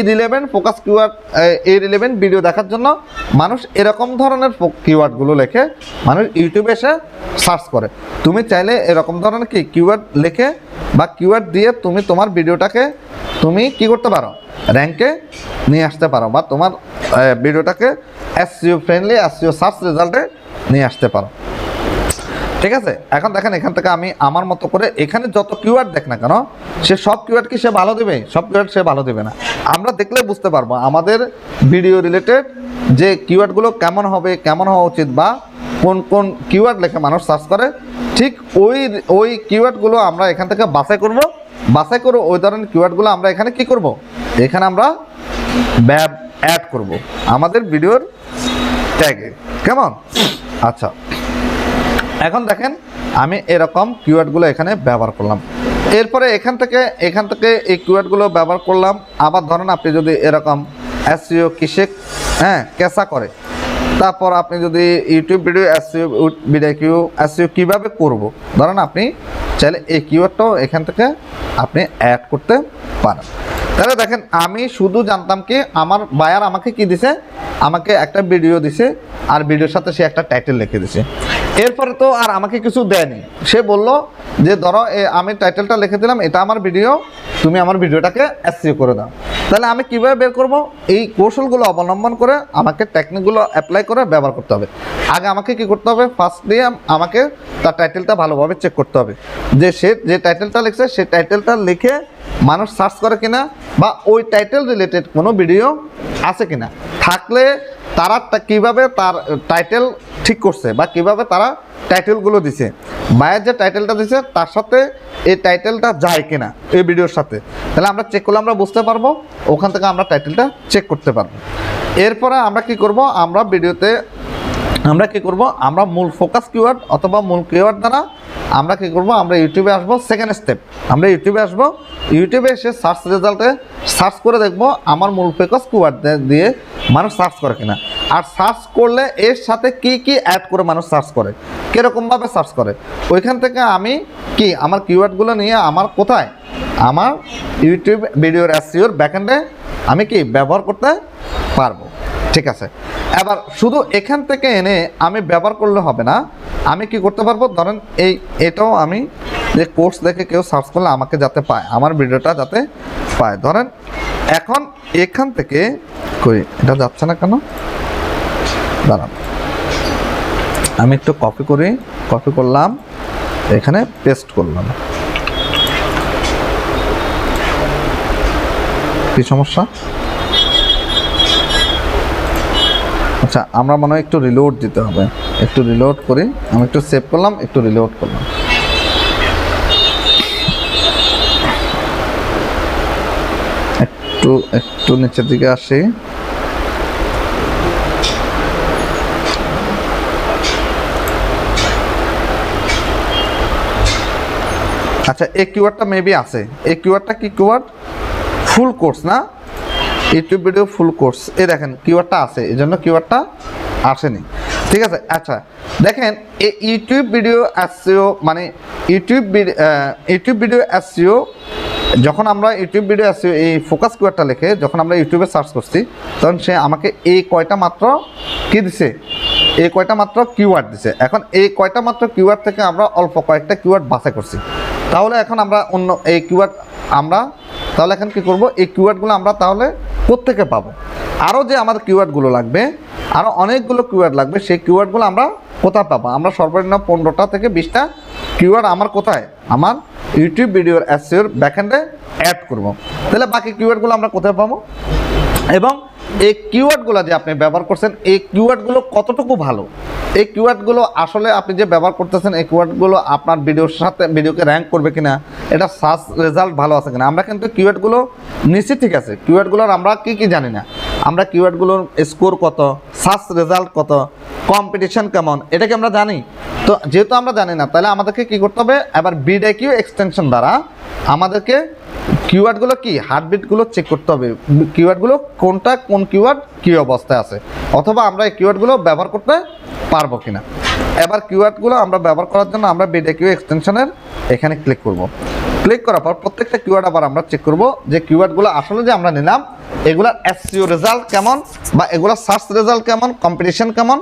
S1: রিলেভেন্ট ভিডিও দেখার জন্য মানুষ এরকম ধরনের কিওয়ার্ডগুলো লেখে, মানুষ ইউটিউবে এসে সার্চ করে। তুমি চাইলে এরকম ধরনের কি কিওয়ার্ড লিখে বা কিওয়ার্ড দিয়ে তুমি তোমার ভিডিওটাকে তুমি কি করতে পারো, র্যাঙ্কে নিয়ে আসতে পারো, বা তোমার ভিডিওটাকে এসইও ফ্রেন্ডলি, এসইও সার্চ রেজাল্টে নিয়ে আসতে পারো। ঠিক আছে? এখন দেখেন এখান থেকে আমি আমার মতো করে এখানে যত কিওয়ার্ড দেখ না কেন, সে সব কিওয়ার্ড কি সে ভালো দেবে? সব কিওয়ার্ড সে ভালো দেবে না। আমরা দেখলে বুঝতে পারবো আমাদের ভিডিও রিলেটেড যে কিওয়ার্ডগুলো কেমন হবে, কেমন হওয়া উচিত, বা কোন কোন কিওয়ার্ড লেখে মানুষ সার্চ করে। ঠিক ঠিক ওই কিওয়ার্ডগুলো আমরা এখান থেকে বাছাই করে ওই ধরনের কিওয়ার্ডগুলো আমরা এখানে কি করব, এখানে আমরা অ্যাড করব আমাদের ভিডিওর ট্যাগে, কেমন? আচ্ছা, এখন দেখেন আমি এরকম কিওয়ার্ডগুলো এখানে ব্যবহার করলাম। এরপরে এখান থেকে এই কিওয়ার্ডগুলো ব্যবহার করলাম। আবার ধরেন আপনি যদি এরকম এসইও কিসে কেসা করে, তারপর আপনি যদি ইউটিউব ভিডিও এসইও কীভাবে করব, ধরেন আপনি চাইলে এই কিওয়ার্ডটাও এখান থেকে আপনি অ্যাড করতে পারেন। তাহলে দেখেন আমি শুধু জানতাম কি আমার বায়ার আমাকে কি দিছে, আমাকে একটা ভিডিও দিছে আর ভিডিওর সাথে সে একটা টাইটেল লিখে দিছে। এরপরে তো আর আমাকে কিছু দেয়নি, সে বলল যে ধরো আমি টাইটেলটা লিখে দিলাম, এটা আমার ভিডিও, তুমি আমার ভিডিওটাকে এসইও করে দাও। তাহলে আমি কীভাবে বের করব? এই কৌশলগুলো অবলম্বন করে আমাকে টেকনিকগুলো অ্যাপ্লাই করে ব্যবহার করতে হবে। আগে আমাকে কি করতে হবে, ফার্স্ট দিয়ে আমাকে তার টাইটেলটা ভালোভাবে চেক করতে হবে যে সে যে টাইটেলটা লিখছে সেই টাইটেলটা লিখে মানুষ সার্চ করে কিনা, বা ওই টাইটেল রিলেটেড কোনো ভিডিও আছে কিনা, থাকলে তারা কীভাবে তার টাইটেল ঠিক করছে বা কীভাবে তারা টাইটেলগুলো দিছে, বায়ের যে টাইটেলটা দিছে তার সাথে এই টাইটেলটা যায় কিনা এই ভিডিওর সাথে, তাহলে আমরা চেক করলে আমরা বুঝতে পারবো, ওখান থেকে আমরা টাইটেলটা চেক করতে পারবো। এরপরে আমরা কি করব, আমরা ভিডিওতে আমরা কি করব, আমরা মূল ফোকাস কিওয়ার্ড অথবা মূল কিওয়ার্ড দ্বারা আমরা কি করব, আমরা ইউটিউবে আসব। সেকেন্ড স্টেপ, আমরা ইউটিউবে আসব, ইউটিউবে এসে সার্চ রেজাল্টে সার্চ করে দেখব আমার মূল ফোকাস কিওয়ার্ড দিয়ে মানুষ সার্চ করে কিনা, আর সার্চ করলে এর সাথে কি অ্যাড করে মানুষ সার্চ করে, কীরকমভাবে সার্চ করে, ওইখান থেকে আমি কি আমার কিওয়ার্ডগুলো নিয়ে আমার কোথায়, আমার ইউটিউব ভিডিওর এসইওর ব্যাকএন্ডে আমি কি ব্যবহার করতে পারবো। ঠিক আছে, এবার শুধু এখান থেকে এনে আমি ব্যবহার করলে হবে না, আমি কি করতে পারবো, ধরেন এটাও আমি যে কোর্স দেখে কেউ সার্চ করলে আমাকে যাতে পায়, আমার ভিডিওটা যাতে পায়। ধরেন এখন এখান থেকে কই এটা যাচ্ছে না কেন, দাঁড়ান আমি একটু কপি করলাম, এখানে পেস্ট করলাম, কি সমস্যা? আচ্ছা, আমরা মনে হয় একটু রিলোড দিতে হবে, একটু রিলোড করি, আমি একটু সেভ করলাম, একটু রিলোড করলাম। একটু নিচের দিকে আসি। আচ্ছা, এই কিওয়ার্ডটা মেবি আছে, এই কিওয়ার্ডটা কি কিওয়ার্ড, ফুল কোর্স না, ইউটিউব ভিডিও ফুল কোর্স, এই দেখেন কিওয়ার্ডটা আছে, এই জন্য কিওয়ার্ডটা আসেনি। ঠিক আছে, আচ্ছা দেখেন এই ইউটিউব ভিডিও এসইও মানে ইউটিউব ভিডিও এসইও, যখন আমরা ইউটিউব ভিডিও এসইও এই ফোকাস কিওয়ার্ডটা লিখে যখন আমরা ইউটিউবে সার্চ করছি, তখন সে আমাকে এই কয়টা মাত্র কি দিছে, এই কয়টা মাত্র কিওয়ার্ড দিছে। এখন এই কয়টা মাত্র কিওয়ার্ড থেকে আমরা অল্প কয়েকটা কিওয়ার্ড বাছাই করছি, তাহলে এখন আমরা অন্য এই কিওয়ার্ড আমরা তাহলে এখন কি করব, এই কিওয়ার্ডগুলো আমরা তাহলে কোত্থেকে পাবো, আরও যে আমাদের কিওয়ার্ডগুলো লাগবে, আরও অনেকগুলো কিওয়ার্ড লাগবে, সেই কিওয়ার্ডগুলো আমরা কোথায় পাবো, আমরা সর্বনিম্ন 15টা থেকে 20টা কিওয়ার্ড আমার কোথায়, আমার ইউটিউব ভিডিওর এসইওর ব্যাকএন্ডে অ্যাড করব। তাহলে বাকি কিওয়ার্ডগুলো আমরা কোথায় পাবো, এবং এই কিওয়ার্ডগুলো যে আপনি ব্যবহার করছেন এই কিওয়ার্ডগুলো কতটুকু ভালো, এই কিওয়ার্ডগুলো আসলে আপনি যে ব্যবহার করতেছেন এই কিওয়ার্ডগুলো আপনার ভিডিওর সাথে ভিডিওকে র্যাঙ্ক করবে কিনা, এটা সার্চ রেজাল্ট ভালো আছে কিনা। আমরা কিন্তু কিওয়ার্ডগুলো নিশ্চিত ঠিক আছে, কিওয়ার্ডগুলোর আমরা কি জানি না, আমরা কিওয়ার্ডগুলোর স্কোর কত, সার্চ রেজাল্ট কত, কম্পিটিশন কেমন, এটা কি আমরা জানি? তো যেহেতু আমরা জানি না, তাহলে আমাদেরকে কি করতে হবে, এবার বিডিকিউ এক্সটেনশন দ্বারা আমাদেরকে কিওয়ার্ডগুলো কি হার্টবিটগুলো চেক করতে হবে, কিওয়ার্ডগুলো কোনটা কোন কিওয়ার্ড কী অবস্থায় আছে, অথবা আমরা এই কিওয়ার্ডগুলো ব্যবহার করতে পারবো কিনা। এবার কিওয়ার্ডগুলো আমরা ব্যবহার করার জন্য আমরা বিডিকিউ এক্সটেনশনের এখানে ক্লিক করব। ক্লিক করার পর প্রত্যেকটা কিওয়ার্ড আবার আমরা চেক করব যে কিওয়ার্ডগুলো আসলে যে আমরা নিলাম এগুলার এসইও রেজাল্ট কেমন, বা এগুলার সার্চ রেজাল্ট কেমন, কম্পিটিশন কেমন,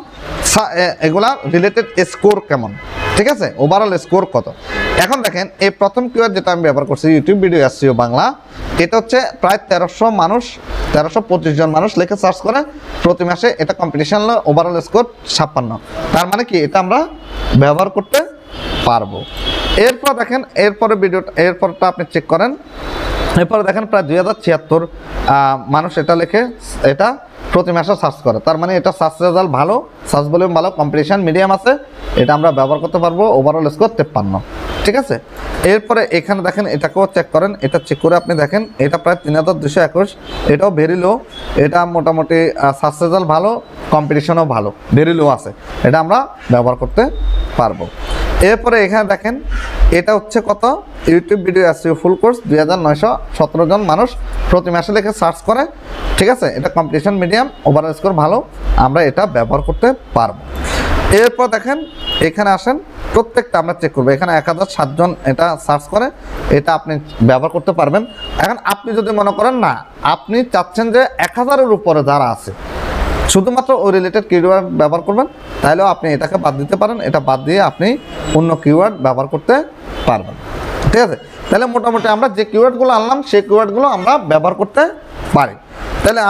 S1: এগুলার রিলেটেড স্কোর কেমন, ঠিক আছে, ওভারঅল স্কোর কত। এখন দেখেন এই প্রথম কিওয়ার্ড যেটা আমি ব্যবহার করছি ইউটিউব ভিডিও এসইও বাংলা, এটা হচ্ছে প্রায় 1325 জন মানুষ লিখে সার্চ করে প্রতি মাসে, এটা কম্পিটিশন ওভারঅল স্কোর 56। তার মানে কি এটা আমরা ব্যবহার করতে পারবো। এরপর দেখেন এরপরে ভিডিওটা এরপরটা আপনি চেক করেন, এরপরে দেখেন প্রায় 2076 মানুষ এটা লেখে, এটা প্রতি মাসে সার্চ করে, তার মানে এটা সার্চ রেজাল্ট ভালো, সার্চ ভলিউম ভালো, কম্পিটিশন মিডিয়াম আছে, এটা আমরা ব্যবহার করতে পারবো। ওভারঅল স্কোর 53, ঠিক আছে। এরপরে এখানে দেখেন এটাকেও চেক করেন, এটা চেক করে আপনি দেখেন এটা প্রায় 3221, এটাও ভেরি লো, এটা মোটামুটি সার্চ রেজাল্ট ভালো, কম্পিটিশনও ভালো, ভেরি লো আছে, এটা আমরা ব্যবহার করতে পারবো। এরপরে এখানে দেখেন এটা হচ্ছে কত, YouTube video SEO full course 2917 জন মানুষ প্রতি মাসে লেখে সার্চ করে, ঠিক আছে। এটা কম্পিটিশন মিডিয়াম, ওভারঅল স্কোর ভালো, আমরা এটা ব্যবহার করতে পারবো। এরপর দেখেন এখানে আসেন, প্রত্যেকটা আমরা চেক করবো, এখানে 1007 জন এটা সার্চ করে, এটা আপনি ব্যবহার করতে পারবেন। এখন আপনি যদি মনে করেন না আপনি চাচ্ছেন যে 1000-এর উপরে যারা আছে শুধুমাত্র ওই রিলেটেড কিওয়ার্ড ব্যবহার করবেন, তাহলেও আপনি এটাকে বাদ দিতে পারেন, এটা বাদ দিয়ে আপনি অন্য কিওয়ার্ড ব্যবহার করতে পারবেন, ঠিক আছে। তাহলে মোটামুটি আমরা যে কিওয়ার্ডগুলো আনলাম সেই কিওয়ার্ডগুলো আমরা ব্যবহার করতে পারি। তাহলে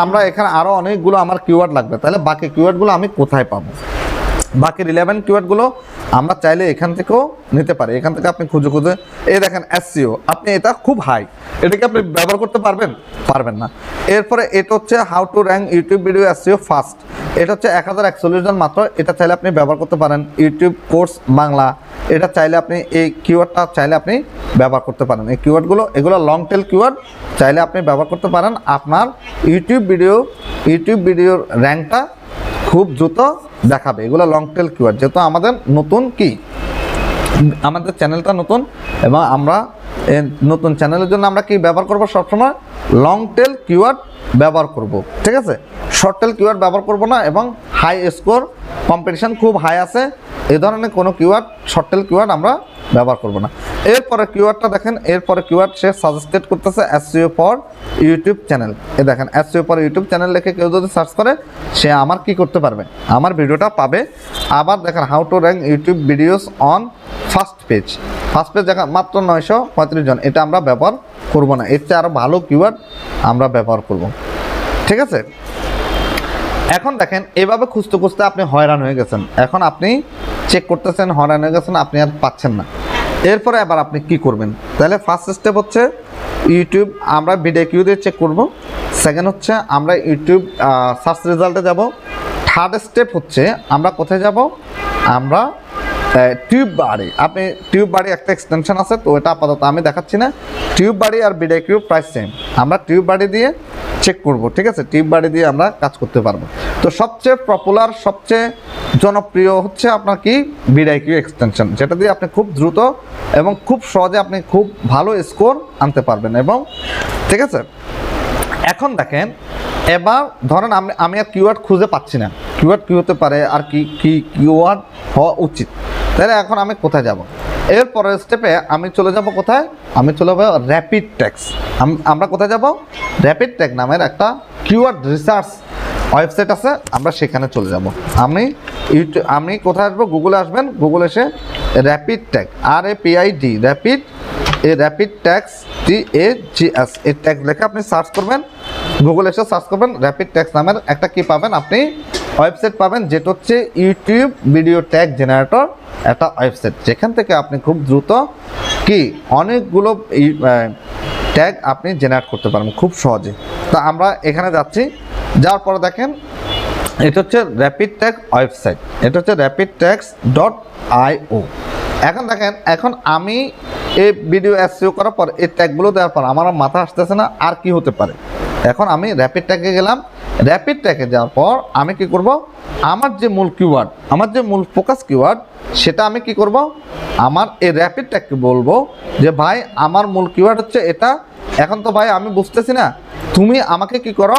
S1: আমরা এখানে আরও অনেকগুলো আমার কিওয়ার্ড লাগবে, তাহলে বাকি কিওয়ার্ডগুলো আমি কোথায় পাবো? বাকি রিলেভেন্ট কিওয়ার্ডগুলো আমরা চাইলে এখান থেকেও নিতে পারি, এখান থেকে আপনি খুঁজে খুঁজে, এই দেখেন এসইও, আপনি এটা খুব হাই, এটাকে আপনি ব্যবহার করতে পারবেন? পারবেন না। এরপরে এটা হচ্ছে how to rank YouTube video SEO first, এটা হচ্ছে 1041 জন মাত্র, এটা চাইলে আপনি ব্যবহার করতে পারেন। ইউটিউব কোর্স বাংলা, এটা চাইলে আপনি এই কিওয়ার্ডটা চাইলে আপনি ব্যবহার করতে পারেন। এই কিওয়ার্ডগুলো এগুলো লং টেল কিওয়ার্ড, চাইলে আপনি ব্যবহার করতে পারেন, আপনার ইউটিউব ভিডিওর র্যাঙ্কটা খুব দ্রুত দেখাবে। এগুলো লং টেল কিওয়ার্ড, যেহেতু আমাদের নতুন আমাদের চ্যানেলটা নতুন, এবং আমরা নতুন চ্যানেলের জন্য আমরা কি ব্যবহার করব? সবসময় লং টেল কিওয়ার্ড ব্যবহার করব, ঠিক আছে। শর্ট টেল কিওয়ার্ড ব্যবহার করব না, এবং হাই স্কোর, কম্পিটিশন খুব হাই আছে, এই ধরনের কোনো কিওয়ার্ড, শর্ট টেল কিওয়ার্ড আমরা ব্যবহার করব না। এরপরে কিওয়ার্ডটা দেখেন, এরপরে কিওয়ার্ড সে সাজেস্টেড করতেছে এসইও ফর ইউটিউব চ্যানেল। এ দেখেন এসইও ফর ইউটিউব চ্যানেল লিখে কেউ যদি সার্চ করে, সে আমার কি করতে পারবে? আমার ভিডিওটা পাবে। আবার দেখেন how to rank YouTube videos on first page দেখেন মাত্র 935 জন, এটা আমরা ব্যবহার করব না, এর চেয়ে আরও ভালো কিওয়ার্ড আমরা ব্যবহার করব, ঠিক আছে। এখন দেখেন এভাবে খুঁজতে খুঁজতে আপনি হয়রান হয়ে গেছেন, এখন আপনি চেক করতেছেন, হয়রান হয়ে গেছেন, আপনি আর পাচ্ছেন না। এরপরে আবার আপনি কি করবেন? তাহলে ফার্স্ট স্টেপ হচ্ছে ইউটিউব আমরা ভিডিও কিউ দিয়ে চেক করব, সেকেন্ড হচ্ছে আমরা ইউটিউব সার্চ রেজাল্টে যাব, থার্ড স্টেপ হচ্ছে আমরা কোথায় যাব? আমরা টিউব বাড়ি, আপনি টিউব বাড়ি একটা এক্সটেনশন আছে, তো এটা আপাতত আমি দেখাচ্ছি না। টিউব বাড়ি আর ভিডিও কিউ প্রাইস সেম, আমরা টিউব বাড়ি দিয়ে চেক করব, ঠিক আছে। টিউব বাড়ি দিয়ে আমরা কাজ করতে পারবো। তো সবচেয়ে পপুলার, সবচেয়ে জনপ্রিয় হচ্ছে আপনার কি? ভিডিও কিউ এক্সটেনশন, যেটা দিয়ে আপনি খুব দ্রুত এবং খুব সহজে আপনি খুব ভালো স্কোর আনতে পারবেন, এবং ঠিক আছে। এখন দেখেন এবার ধরেন আমি আর কিওয়ার্ড খুঁজে পাচ্ছি না, কিওয়ার্ড কী হতে পারে আর কি কিওয়ার্ড হওয়া উচিত, তাহলে এখন আমি কোথায় যাব? এর পরের স্টেপে আমি চলে যাব কোথায়? আমি চলে যাবো র্যাপিড ট্যাক্স। আমরা কোথায় যাব? র্যাপিড ট্যাগ নামের একটা কিওয়ার্ড রিসার্চ ওয়েবসাইট আছে, আমরা সেখানে চলে যাব। আমি কোথায় আসবো? গুগলে আসবেন, গুগলে এসে rapid tag RAPID rapid tax TAGS এই ট্যাগ লেখে আপনি সার্চ করবেন, গুগলে এসে সার্চ করবেন, র্যাপিড ট্যাক্স নামের একটা কি পাবেন? আপনি ওয়েবসাইট পাবেন, যেটা হচ্ছে ইউটিউব ভিডিও ট্যাগ জেনারেটর একটা ওয়েবসাইট, যেখান থেকে আপনি খুব দ্রুত কি অনেকগুলো ট্যাগ আপনি জেনারেট করতে পারবেন খুব সহজে। তো আমরা এখানে যাচ্ছি, যাওয়ার পরে দেখেন এটা হচ্ছে র্যাপিড ট্যাগ ওয়েবসাইট, এটা হচ্ছে rapidtags.io। এখন দেখেন, এখন আমি এই ভিডিও এসইও করার পর এই ট্যাগগুলো দেওয়ার পর আমার মাথা আসতেছে না আর কি হতে পারে। এখন আমি র্যাপিড ট্যাগে গেলাম, র্যাপিড ট্যাগে যাওয়ার পর আমি কি করব? আমার যে মূল কিওয়ার্ড, আমার যে মূল ফোকাস কিওয়ার্ড, সেটা আমি কি করব? আমার এই র্যাপিড ট্যাগকে বলবো যে ভাই আমার মূল কিওয়ার্ড হচ্ছে এটা। এখন তো ভাই আমি বুঝতেছি না, তুমি আমাকে কি করো?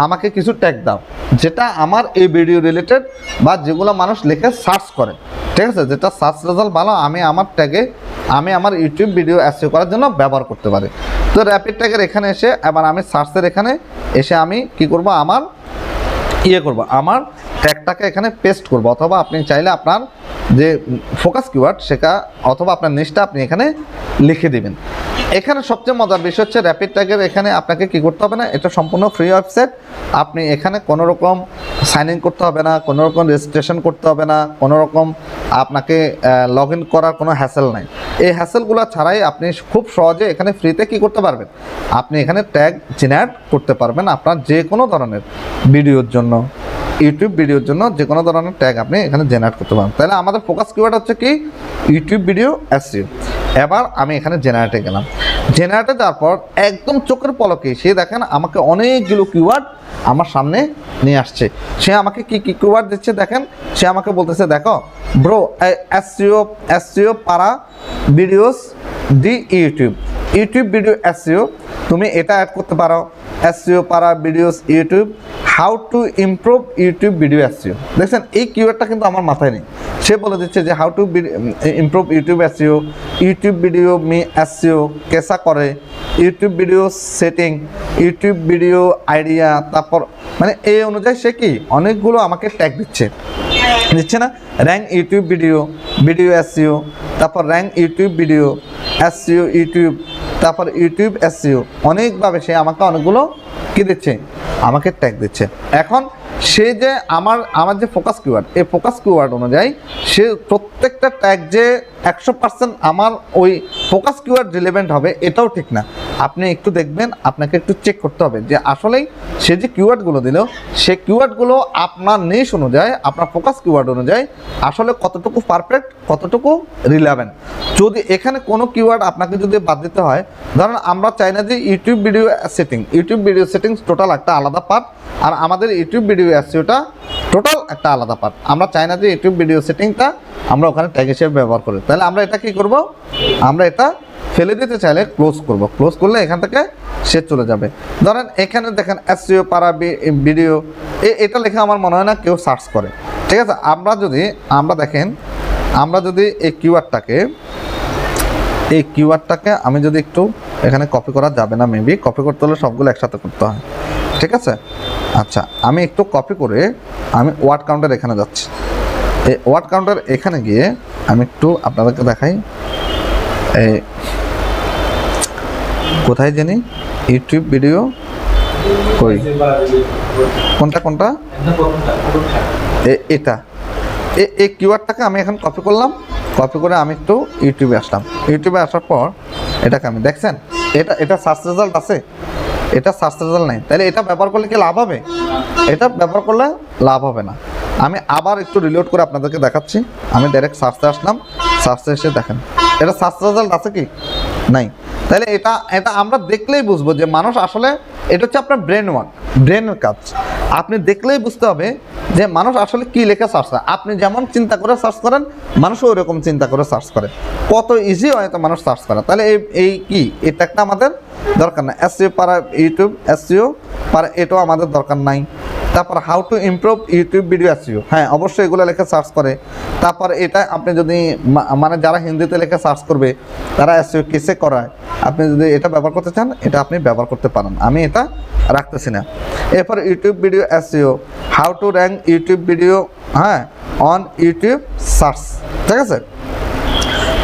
S1: আমাকে কিছু ট্যাগ দাও যেটা আমার এই ভিডিও রিলেটেড বা যেগুলো মানুষ লিখে সার্চ করে, ঠিক আছে, যেটা সার্চ রেজাল্ট ভালো, আমি আমার ট্যাগে আমি আমার ইউটিউব ভিডিও এসইও করার জন্য ব্যবহার করতে পারি। তো র্যাপিড ট্যাগের এখানে এসে এবার আমি সার্চের এখানে এসে আমি কি করব? আমার আমার ট্যাগটাকে এখানে পেস্ট করব, অথবা আপনি চাইলে আপনার যে ফোকাস কিওয়ার্ড সেটা অথবা আপনার নিশটা আপনি এখানে লিখে দিবেন। এখানে সবচেয়ে মজার বিষয় হচ্ছে র্যাপিড ট্যাগের এখানে আপনাকে কি করতে হবে না, এটা সম্পূর্ণ ফ্রি ওয়েবসাইট, আপনি এখানে কোনো রকম সাইন ইন করতে হবে না, কোনো রকম রেজিস্ট্রেশন করতে হবে না, কোনো রকম আপনাকে লগ ইন করার কোনো হ্যাসেল নাই। এই হ্যাসেলগুলো ছাড়াই আপনি খুব সহজে এখানে ফ্রিতে কি করতে পারবেন, আপনি এখানে ট্যাগ জেনারেট করতে পারবেন আপনার যে কোনো ধরনের ভিডিওর জন্য, ইউটিউব ভিডিওর জন্য যে কোনো ধরনের ট্যাগ আপনি এখানে জেনারেট করতে পারেন। তাহলে আমাদের ফোকাস কিওয়ার্ড হচ্ছে কি ইউটিউব ভিডিও এসইও। এবার আমি এখানে জেনারেটে গেলাম, জেনারেটে যাওয়ার পর একদম চোখের পলকে সে দেখেন আমাকে অনেকগুলো কিওয়ার্ড আমার সামনে নিয়ে আসছে। সে আমাকে কি কি কিওয়ার্ড দিচ্ছে দেখেন, সে আমাকে বলতেছে দেখো ব্রো এসইও পারা ভিডিওস দি ইউটিউব ভিডিও এসইও, তুমি এটা অ্যাড করতে পারো। এসইও পারা videos YouTube, how to improve YouTube video SEO. দেখছেন এই কিওয়ার্ডটা কিন্তু আমার মাথায় নেই, সে বলে দিচ্ছে যে how to improve YouTube SEO, YouTube video মি এসইও কেসা করে, YouTube video setting, YouTube video idea, তারপর মানে এই অনুযায়ী সে কি অনেকগুলো আমাকে ট্যাগ দিচ্ছে না, র্যাঙ্ক ইউটিউব ভিডিও এসইও, তারপর rank YouTube video SEO YouTube, তারপর ইউটিউব এসইও, অনেকভাবে সে আমাকে অনেকগুলো কি দিচ্ছে, আমাকে ট্যাগ দিচ্ছে। এখন সে যে আমার যে ফোকাস কিওয়ার্ড, এই ফোকাস কিওয়ার্ড অনুযায়ী সে প্রত্যেকটা ট্যাগ যে 100% আমার ওই ফোকাস কিওয়ার্ড রিলেভেন্ট হবে এটাও ঠিক না। আপনি একটু দেখবেন, আপনাকে একটু চেক করতে হবে যে আসলেই সে যে কিওয়ার্ডগুলো দিল সে কিওয়ার্ডগুলো আপনার নিশ অনুযায়ী, আপনার ফোকাস কিওয়ার্ড অনুযায়ী আসলে কতটুকু পারফেক্ট, কতটুকু রিলেভেন্ট। যদি এখানে কোনো কিওয়ার্ড আপনাকে যদি বাদ দিতে হয়, ধরেন আমরা চাই না যে ইউটিউব ভিডিও সেটিংস টোটাল একটা আলাদা পার্ট, আর আমাদের ইউটিউব ভিডিও এসইওটা টোটাল একটা আলাদা পার্ট, আমরা চাই না যে ইউটিউব ভিডিও সেটিংটা আমরা ওখানে ট্যাগ হিসেবে ব্যবহার করি। তাহলে আমরা এটা কি করব, আমরা এটা ফেলে দিতে চাইলে ক্লোজ করলে এখান থেকে সে চলে যাবে। ধরেন এখানে দেখেন এসইও পারা ভিডিও, এটা লেখা আমার মনে হয় না কেউ সার্চ করে, ঠিক আছে। আমরা যদি এই কিওয়ার্ডটাকে আমি যদি একটু এখানে কপি করা যাবে না, মেবি কপি করতে হলে সবগুলো একসাথে করতে হয়, ঠিক আছে। আচ্ছা আমি একটু কপি করে আমি ওয়ার্ড কাউন্টার এখানে যাচ্ছি, এই ওয়ার্ড কাউন্টার এখানে গিয়ে আমি একটু আপনাদেরকে দেখাই, এই কোথায় জানি ইউটিউব ভিডিও কই, কোনটা এটা, এই কিওয়ার্ডটাকে আমি এখন কপি করলাম, কপি করে আমি একটু ইউটিউবে আসলাম। ইউটিউবে আসার পর এটাকে আমি দেখছেন এটা সার্চ রেজাল্ট আছে, এটা সার্চ রেজাল্ট নাই, তাহলে এটা ব্যবহার করলে কি লাভ হবে? এটা ব্যবহার করলে লাভ হবে না। আমি আবার একটু রিলোড করে আপনাদেরকে দেখাচ্ছি। আমি ডাইরেক্ট সার্চে আসলাম, সার্চে এসে দেখেন এটা সার্চ রেজাল্ট আছে কি নাই। তাহলে এটা আমরা দেখলেই বুঝবো যে মানুষ আসলে, এটা হচ্ছে আপনার ব্রেনের কাজ। আপনি দেখলেই বুঝতে হবে যে মানুষ আসলে কি লেখা সার্চ করে। আপনি যেমন চিন্তা করে সার্চ করেন, মানুষও ওই রকম চিন্তা করে সার্চ করে, কত ইজি হয়তো মানুষ সার্চ করে। তাহলে এটা একটা আমাদের দরকার নাই। এসইও পারা ইউটিউব এসইও পারা, এটাও আমাদের দরকার নাই। তারপর how to improve YouTube video SEO, হ্যাঁ অবশ্যই এগুলো লেখা সার্চ করে। তারপর এটা আপনি যদি মানে যারা হিন্দিতে লেখা সার্চ করবে তারা এসইও কেসে করায়, আপনি যদি এটা ব্যবহার করতে চান এটা আপনি ব্যবহার করতে পারেন, আমি এটা রাখতেছি না। এরপর YouTube video SEO, how to rank YouTube video, হ্যাঁ অন ইউটিউব সার্চ, ঠিক আছে।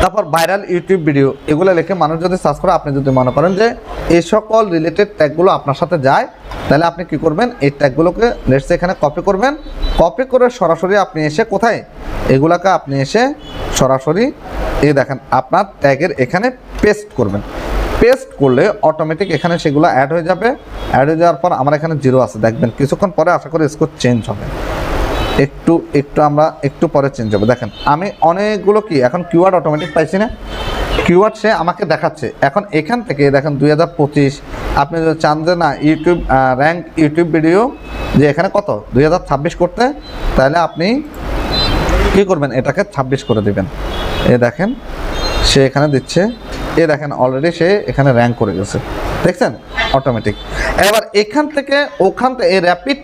S1: তারপর ভাইরাল ইউটিউব ভিডিও, এগুলো লিখে মানুষ যদি সার্চ করে, আপনি যদি মনে করেন যে এই সকল রিলেটেড ট্যাগগুলো আপনার সাথে যায়, তাহলে আপনি কি করবেন, এই ট্যাগগুলোকে লেটস এখানে কপি করবেন, কপি করে সরাসরি আপনি এসে কোথায় এগুলাকে আপনি এসে সরাসরি এই দেখেন আপনার ট্যাগের এখানে পেস্ট করবেন। পেস্ট করলে অটোমেটিক এখানে সেগুলো অ্যাড হয়ে যাবে। অ্যাড হয়ে যাওয়ার পর আমার এখানে 0 আছে, দেখবেন কিছুক্ষণ পরে আশা করি স্কোর চেঞ্জ হবে, একটু পরে চেঞ্জ হবে। দেখেন আমি অনেকগুলো এখন কিওয়ার্ড অটোমেটিক পাইছি না, কিওয়ার্ড সে আমাকে দেখাচ্ছে। এখন এখান থেকে দেখেন 2025, আপনি যদি চান যে না ইউটিউব র্যাঙ্ক ইউটিউব ভিডিও যে এখানে কত 2026 করতে, তাহলে আপনি কী করবেন, এটাকে 26 করে দেবেন। এ দেখেন সে এখানে দিচ্ছে, এ দেখেন অলরেডি সে এখানে র্যাঙ্ক করে গেছে, দেখছেন অটোমেটিক। এবার এখান থেকে এই র্যাপিড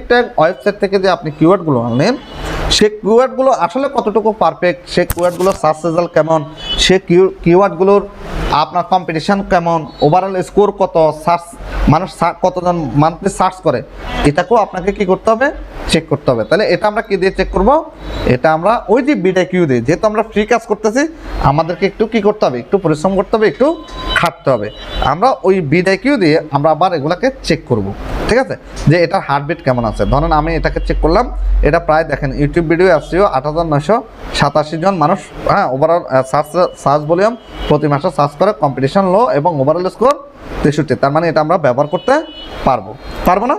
S1: ট্যাগ ওয়েবসাইট থেকে যে আপনি কিওয়ার্ডগুলো আনলেন, সে কিওয়ার্ডগুলো আসলে কতটুকু পারফেক্ট, সে কিওয়ার্ডগুলোর সার্চ রেজাল্ট কেমন, সে কিওয়ার্ডগুলোর আপনার কম্পিটিশন কেমন, ওভারঅল স্কোর কত, সার্চ মানুষ কতজন মান্থলি সার্চ করে, এটাকেও আপনাকে কি করতে হবে, চেক করতে হবে। তাহলে এটা আমরা কি দিয়ে চেক করব, এটা আমরা ওই যে বিডাইকিউ দিয়ে, যেহেতু আমরা ফ্রি কাজ করতেছি আমাদেরকে একটু কি করতে হবে, একটু পরিশ্রম করতে হবে, একটু খাটতে হবে। আমরা ওই বিডাইকিউ দিয়ে আমরা আবার এগুলাকে চেক করব, ঠিক আছে, যে এটার হার্টবিট কেমন আছে। ধরেন আমি এটাকে চেক করলাম, এটা প্রায় দেখেন ইউটিউব ভিডিও এসইও 8,987 জন মানুষ, হ্যাঁ, ওভারঅল সার্চ ভলিউম প্রতি মাসে সার্চ করে, কম্পিটিশন লো এবং ওভারঅল স্কোর 63। তার মানে এটা আমরা ব্যবহার করতে পারবো না।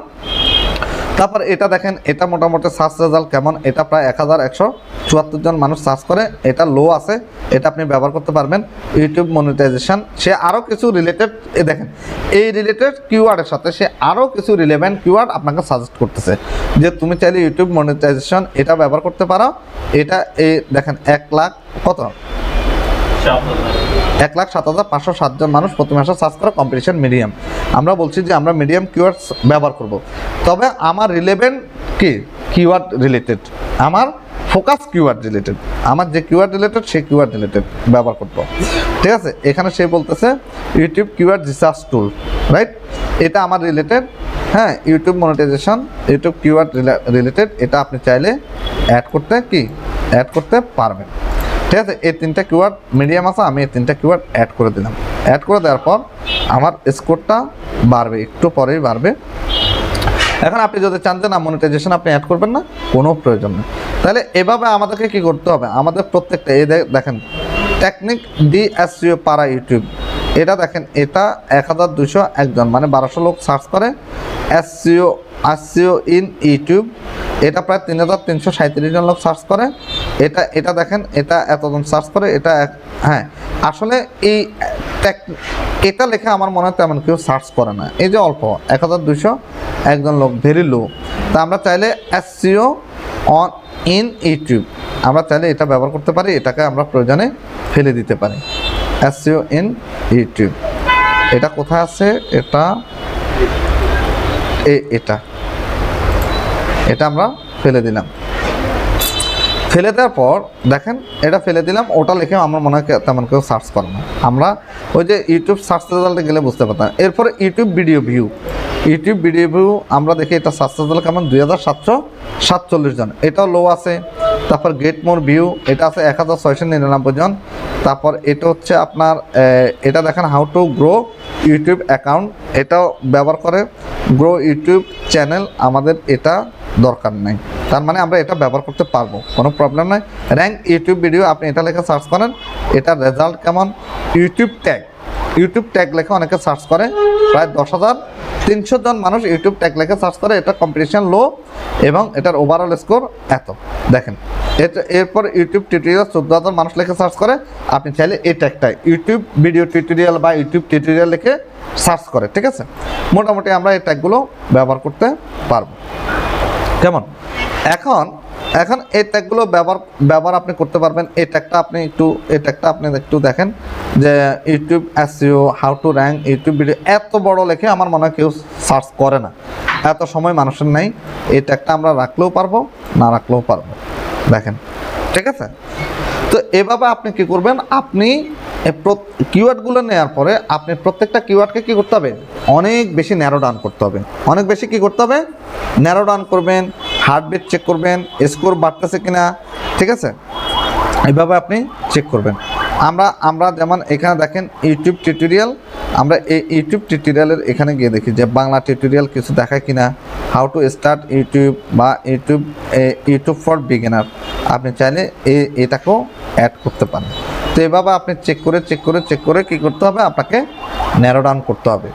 S1: তারপর এটা দেখেন, এটা মোটামুটি সার্চ রেজাল্ট কেমন, এটা প্রায় 1,174 জন মানুষ সার্চ করে, এটা লো আছে, এটা আপনি ব্যবহার করতে পারবেন। ইউটিউব মনিটাইজেশন, সে আরও কিছু রিলেটেড, দেখেন এই রিলেটেড কিওয়ার্ডের সাথে সে আরও কিছু রিলেভেন্ট কিওয়ার্ড আপনাকে সাজেস্ট করতেছে, যে তুমি চাইলে ইউটিউব মনিটাইজেশন এটা ব্যবহার করতে পারো। এটা এই দেখেন 1 লাখ কত, 1,07,507 জন মানুষ প্রতি মাসে সার্চ করে কম্পিটিশন মিডিয়াম। আমরা বলছি যে আমরা মিডিয়াম কিওয়ার্ডস ব্যবহার করব, তবে আমার রিলেভেন্ট কি কিওয়ার্ড রিলেটেড, আমার ফোকাস কিওয়ার্ড রিলেটেড, আমার যে কিওয়ার্ড রিলেটেড সেই কিওয়ার্ড রিলেটেড ব্যবহার করবো, ঠিক আছে। এখানে সে বলতেছে YouTube keyword research tool, right, এটা আমার রিলেটেড, হ্যাঁ, YouTube monetization, YouTube keyword related, এটা আপনি চাইলে অ্যাড করতে পারবেন, ঠিক আছে। এই 3টা কিওয়ার্ড মিডিয়াম আছে, আমি এই 3টা কিওয়ার্ড অ্যাড করে দিলাম। অ্যাড করে দেওয়ার পর আমার স্কোরটা বাড়বে, একটু পরেই বাড়বে। এখন আপনি যদি চান যে না মনিটাইজেশন আপনি অ্যাড করবেন না, কোনো প্রয়োজন নেই। তাহলে এভাবে আমাদেরকে কি করতে হবে, আমাদের প্রত্যেকটা এই দেখেন টেকনিক ডি এসইও পারা ইউটিউব, এটা দেখেন, এটা 1,201 জন মানে 1200 লোক সার্চ করে এসইও ইন ইউটিউব, এটা প্রায় 3,337 জন লোক সার্চ করে, এটা দেখেন, এটা এতজন সার্চ করে, এটা হ্যাঁ, আসলে এই এটা লেখা আমার মনে হয় তেমন কেউ সার্চ করে না, এই যে অল্প 1,201 জন লোক, ভেরি লো। তা আমরা চাইলে এসইও ইন ইউটিউব আমরা চাইলে এটা ব্যবহার করতে পারি, এটাকে আমরা প্রয়োজনে ফেলে দিতে পারি। এসইও ইন ইউটিউব, এটা কোথায় আছে, এটা আমরা ফেলে দিলাম। ফেলে দেওয়ার পর দেখেন এটা ফেলে দিলাম, ওটা লিখে আমার মনে হয় তেমন কেউ সার্চ করে না, আমরা ওই যে ইউটিউব সার্চ রেজাল্টে গেলে বুঝতে পারতাম। এরপরে ইউটিউব ভিডিও ভিউ আমরা দেখি এটা সার্চ রেজাল্ট কেমন, 2,747 জন, এটাও লো আছে। তারপর গেট মোর ভিউ, এটা আছে 1,699 জন। তারপর এটা হচ্ছে আপনার এটা দেখেন how to grow YouTube account, এটাও ব্যবহার করে। গ্রো ইউটিউব চ্যানেল, আমাদের এটা দরকার নেই, তার মানে আমরা এটা ব্যবহার করতে পারবো, কোনো প্রবলেম নাই। র্যাঙ্ক ইউটিউব ভিডিও, আপনি এটা লেখা সার্চ করেন, এটার রেজাল্ট কেমন। ইউটিউব ট্যাগ লেখা অনেকে সার্চ করে, প্রায় 10,300 জন মানুষ ইউটিউব ট্যাগ লেখা সার্চ করে, এটা কম্পিটিশন লো এবং এটার ওভারঅল স্কোর এত, দেখেন। এরপর ইউটিউব টিউটোরিয়াল 14,000 মানুষ লেখে সার্চ করে, আপনি চাইলে এই ট্যাগটাই ইউটিউব ভিডিও টিউটোরিয়াল বা ইউটিউব টিউটোরিয়াল লিখে সার্চ করে, ঠিক আছে। মোটামুটি আমরা এই ট্যাগগুলো ব্যবহার করতে পারবো, কেমন। এখন এই ট্যাগগুলো ব্যবহার আপনি করতে পারবেন। এই ট্যাগটা আপনি একটু দেখেন যে YouTube SEO how to rank YouTube video, এত বড় লেখে আমার মনে হয় কেউ সার্চ করে না, এত সময় মানুষের নেই। এই ট্যাগটা আমরা রাখলেও পারবো, না রাখলেও পারবো, দেখেন, ঠিক আছে। তো এভাবে আপনি কি করবেন, আপনি কিওয়ার্ডগুলো নেওয়ার পরে আপনি প্রত্যেকটা কিওয়ার্ডকে কী করতে হবে, অনেক বেশি ন্যারো ডাউন করতে হবে, অনেক বেশি কী করতে হবে, ন্যারো ডাউন করবেন, হার্টবিট চেক করবেন, স্কোর বাড়তেছে কিনা, ঠিক আছে, এইভাবে আপনি চেক করবেন। আমরা যেমন এখানে দেখেন ইউটিউব টিউটোরিয়াল, আমরা এই ইউটিউব টিউটোরিয়ালের এখানে গিয়ে দেখি যে বাংলা টিউটোরিয়াল কিছু দেখায় কিনা, হাউ টু স্টার্ট ইউটিউব বা ইউটিউব ফর বিগিনার, আপনি চাইলে এটাকেও অ্যাড করতে পারেন। তো এভাবে আপনি চেক করে কী করতে হবে, আপনাকে ন্যারো ডাউন করতে হবে,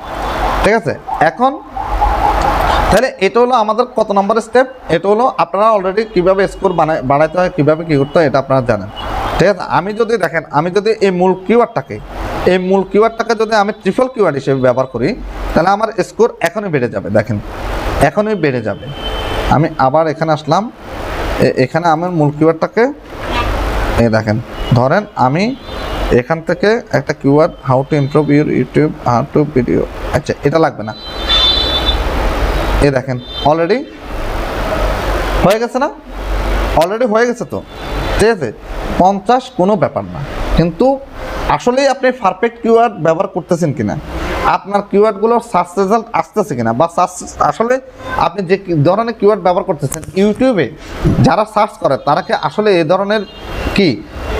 S1: ঠিক আছে। এখন তাহলে এটা হলো আমাদের কত নম্বর স্টেপ, এটা হলো আপনারা অলরেডি কীভাবে স্কোর বাড়াইতে হয়, কীভাবে কী করতে হয় এটা আপনারা জানেন, ঠিক আছে। আমি যদি এই মূল কিওয়ার্ডটাকে যদি আমি ট্রিপল কিওয়ার্ড হিসেবে ব্যবহার করি, তাহলে আমার স্কোর এখনই বেড়ে যাবে, দেখেন এখনই বেড়ে যাবে। আমি আবার এখানে আসলাম, এখানে আমার মূল কিওয়ার্ডটাকে দেখেন, ধরেন আমি এখান থেকে একটা keyword how to improve your YouTube how to video, আচ্ছা এটা লাগবে না, দেখেন অলরেডি হয়ে গেছে না, অলরেডি হয়ে গেছে, তো ঠিক আছে 50 কোনো ব্যাপার না, কিন্তু আসলেই আপনি পারফেক্ট কিওয়ার্ড ব্যবহার করতেছেন কিনা, আপনার কিওয়ার্ডগুলোর সার্চ রেজাল্ট আসতেছে কিনা, বা সার্চ আসলে আপনি যে ধরনের কিওয়ার্ড ব্যবহার করতেছেন ইউটিউবে যারা সার্চ করে তারা কি আসলে এই ধরনের কি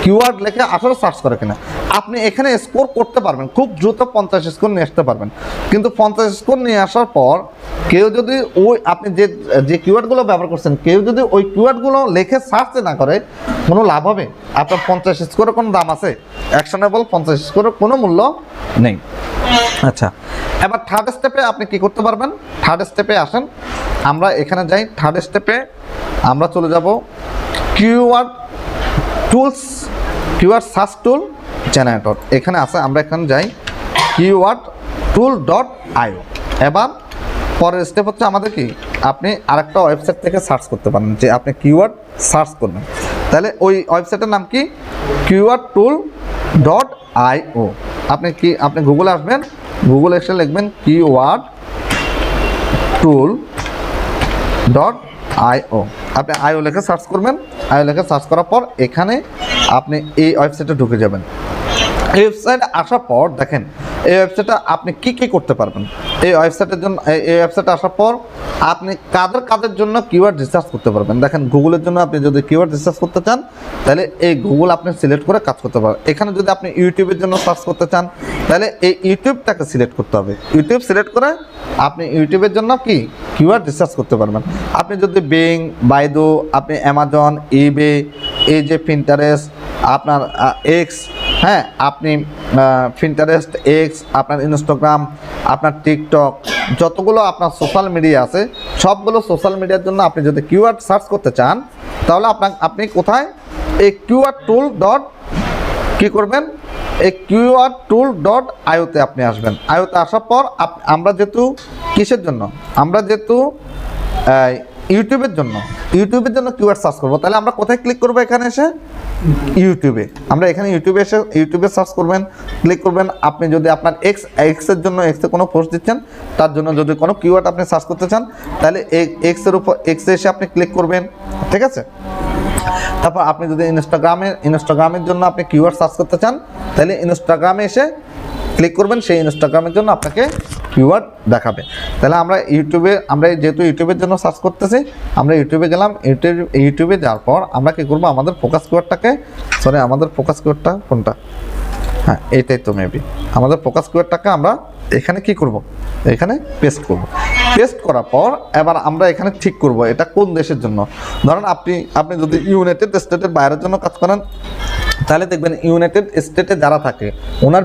S1: কিওয়ার্ড লেখে আসলে সার্চ করে কিনা। আপনি এখানে স্কোর করতে পারবেন, খুব দ্রুত 50 স্কোর নিয়ে আসতে পারবেন, কিন্তু 50 স্কোর নিয়ে আসার পর কেউ যদি ওই আপনি যে কিওয়ার্ডগুলো ব্যবহার করছেন কেউ যদি ওই কিওয়ার্ডগুলো লিখে সার্চ না করে কোনো লাভ হবে? আপনার 50 স্কোরের কোনো দাম আছে? অ্যাকশনেবল 50 স্কোরের কোনো মূল্য নেই। আচ্ছা, এবার থার্ড স্টেপে আপনি কি করতে পারবেন? থার্ড স্টেপে আসেন, আমরা এখানে যাই। থার্ড স্টেপে আমরা চলে যাব কিওয়ার্ড টুলস, কিওয়ার্ড সার্চ টুল জেনারেটর এখানে আছে, আমরা এখানে যাই কিওয়ার্ড টুল ডট আইও। এবার পরের স্টেপ হচ্ছে আমাদের কি, আপনি আরেকটা ওয়েবসাইট থেকে সার্চ করতে পারেন, যে আপনি কিওয়ার্ড সার্চ করবেন, তাহলে ওই ওয়েবসাইটের নাম কি কিওয়ার্ড টুল ডট আইও। আপনি গুগলে আসবেন, গুগলে এসে লিখবেন কিওয়ার্ড টুল ডট আইও, আপনি আইও লিখে সার্চ করবেন। আইও লিখে সার্চ করার পর এখানে আপনি এই ওয়েবসাইটে ঢুকে যাবেন। এই ওয়েবসাইটে আসার পর দেখেন এই ওয়েবসাইটে আপনি কি কি করতে পারবেন। এই ওয়েবসাইটের জন্য এই ওয়েবসাইটে আসার পর আপনি কাদের জন্য কিওয়ার্ড রিসার্চ করতে পারবেন। দেখেন গুগলের জন্য আপনি যদি কিওয়ার্ড রিসার্চ করতে চান তাহলে এই গুগল আপনি সিলেক্ট করে কাজ করতে পারবেন। এখানে যদি আপনি ইউটিউবের জন্য সার্চ করতে চান তাহলে এই ইউটিউবটাকে সিলেক্ট করতে হবে। ইউটিউব সিলেক্ট করে আপনি ইউটিউবের জন্য কি কিওয়ার্ড রিসার্চ করতে পারবেন। আপনি যদি বিং, বাইদো, আপনি অ্যামাজন, ইবে, এই যে পিন্টারেস্ট, আপনার এক্স, হ্যাঁ আপনি পিন্টারেস্ট, এক্স, আপনার ইনস্টাগ্রাম, আপনার টিকটক, যতগুলো আপনার সোশ্যাল মিডিয়া আছে সবগুলো সোশ্যাল মিডিয়ার জন্য আপনি যদি কিওয়ার্ড সার্চ করতে চান তাহলে আপনি কোথায় এই কিওয়ার্ড টুল ডট কী করবেন, এই কিওয়ার্ড টুল ডট আইওতে আপনি আসবেন। আইওতে আসার পর আমরা যেহেতু কিসের জন্য, আমরা যেহেতু ইউটিউবের জন্য কিওয়ার্ড সার্চ করবো, তাহলে আমরা কোথায় ক্লিক করবো? এখানে এসে ইউটিউবে, আমরা এখানে ইউটিউবে এসে ইউটিউবে সার্চ করবেন, ক্লিক করবেন। আপনি যদি আপনার এক্সের জন্য এক্সে কোনো পোস্ট দিচ্ছেন তার জন্য যদি কোনো কিওয়ার্ড আপনি সার্চ করতে চান তাহলে এক্সের উপর এক্সে এসে আপনি ক্লিক করবেন, ঠিক আছে। তারপর আপনি যদি ইনস্টাগ্রামের জন্য আপনি কিওয়ার্ড সার্চ করতে চান তাহলে ইনস্টাগ্রামে এসে ক্লিক করবেন, সেই ইনস্টাগ্রামের জন্য আপনাকে কিওয়ার্ড দেখাবে। তাহলে আমরা যেহেতু ইউটিউবের জন্য সার্চ করতেছি আমরা ইউটিউবে গেলাম। ইউটিউবে যাওয়ার পর আমরা কী করবো, আমাদের ফোকাস কিওয়ার্ডটা কোনটা, হ্যাঁ এইটাই তো মেবি আমাদের ফোকাস কিওয়ার্ডটাকে আমরা এখানে কি করব, এখানে পেস্ট করব। পেস্ট করার পর এবার আমরা এখানে ঠিক করব এটা কোন দেশের জন্য। ধরেন আপনি যদি ইউনাইটেড স্টেটের বাইরের জন্য কাজ করেন তাহলে দেখবেন ইউনাইটেড স্টেটে যারা থাকে ওনার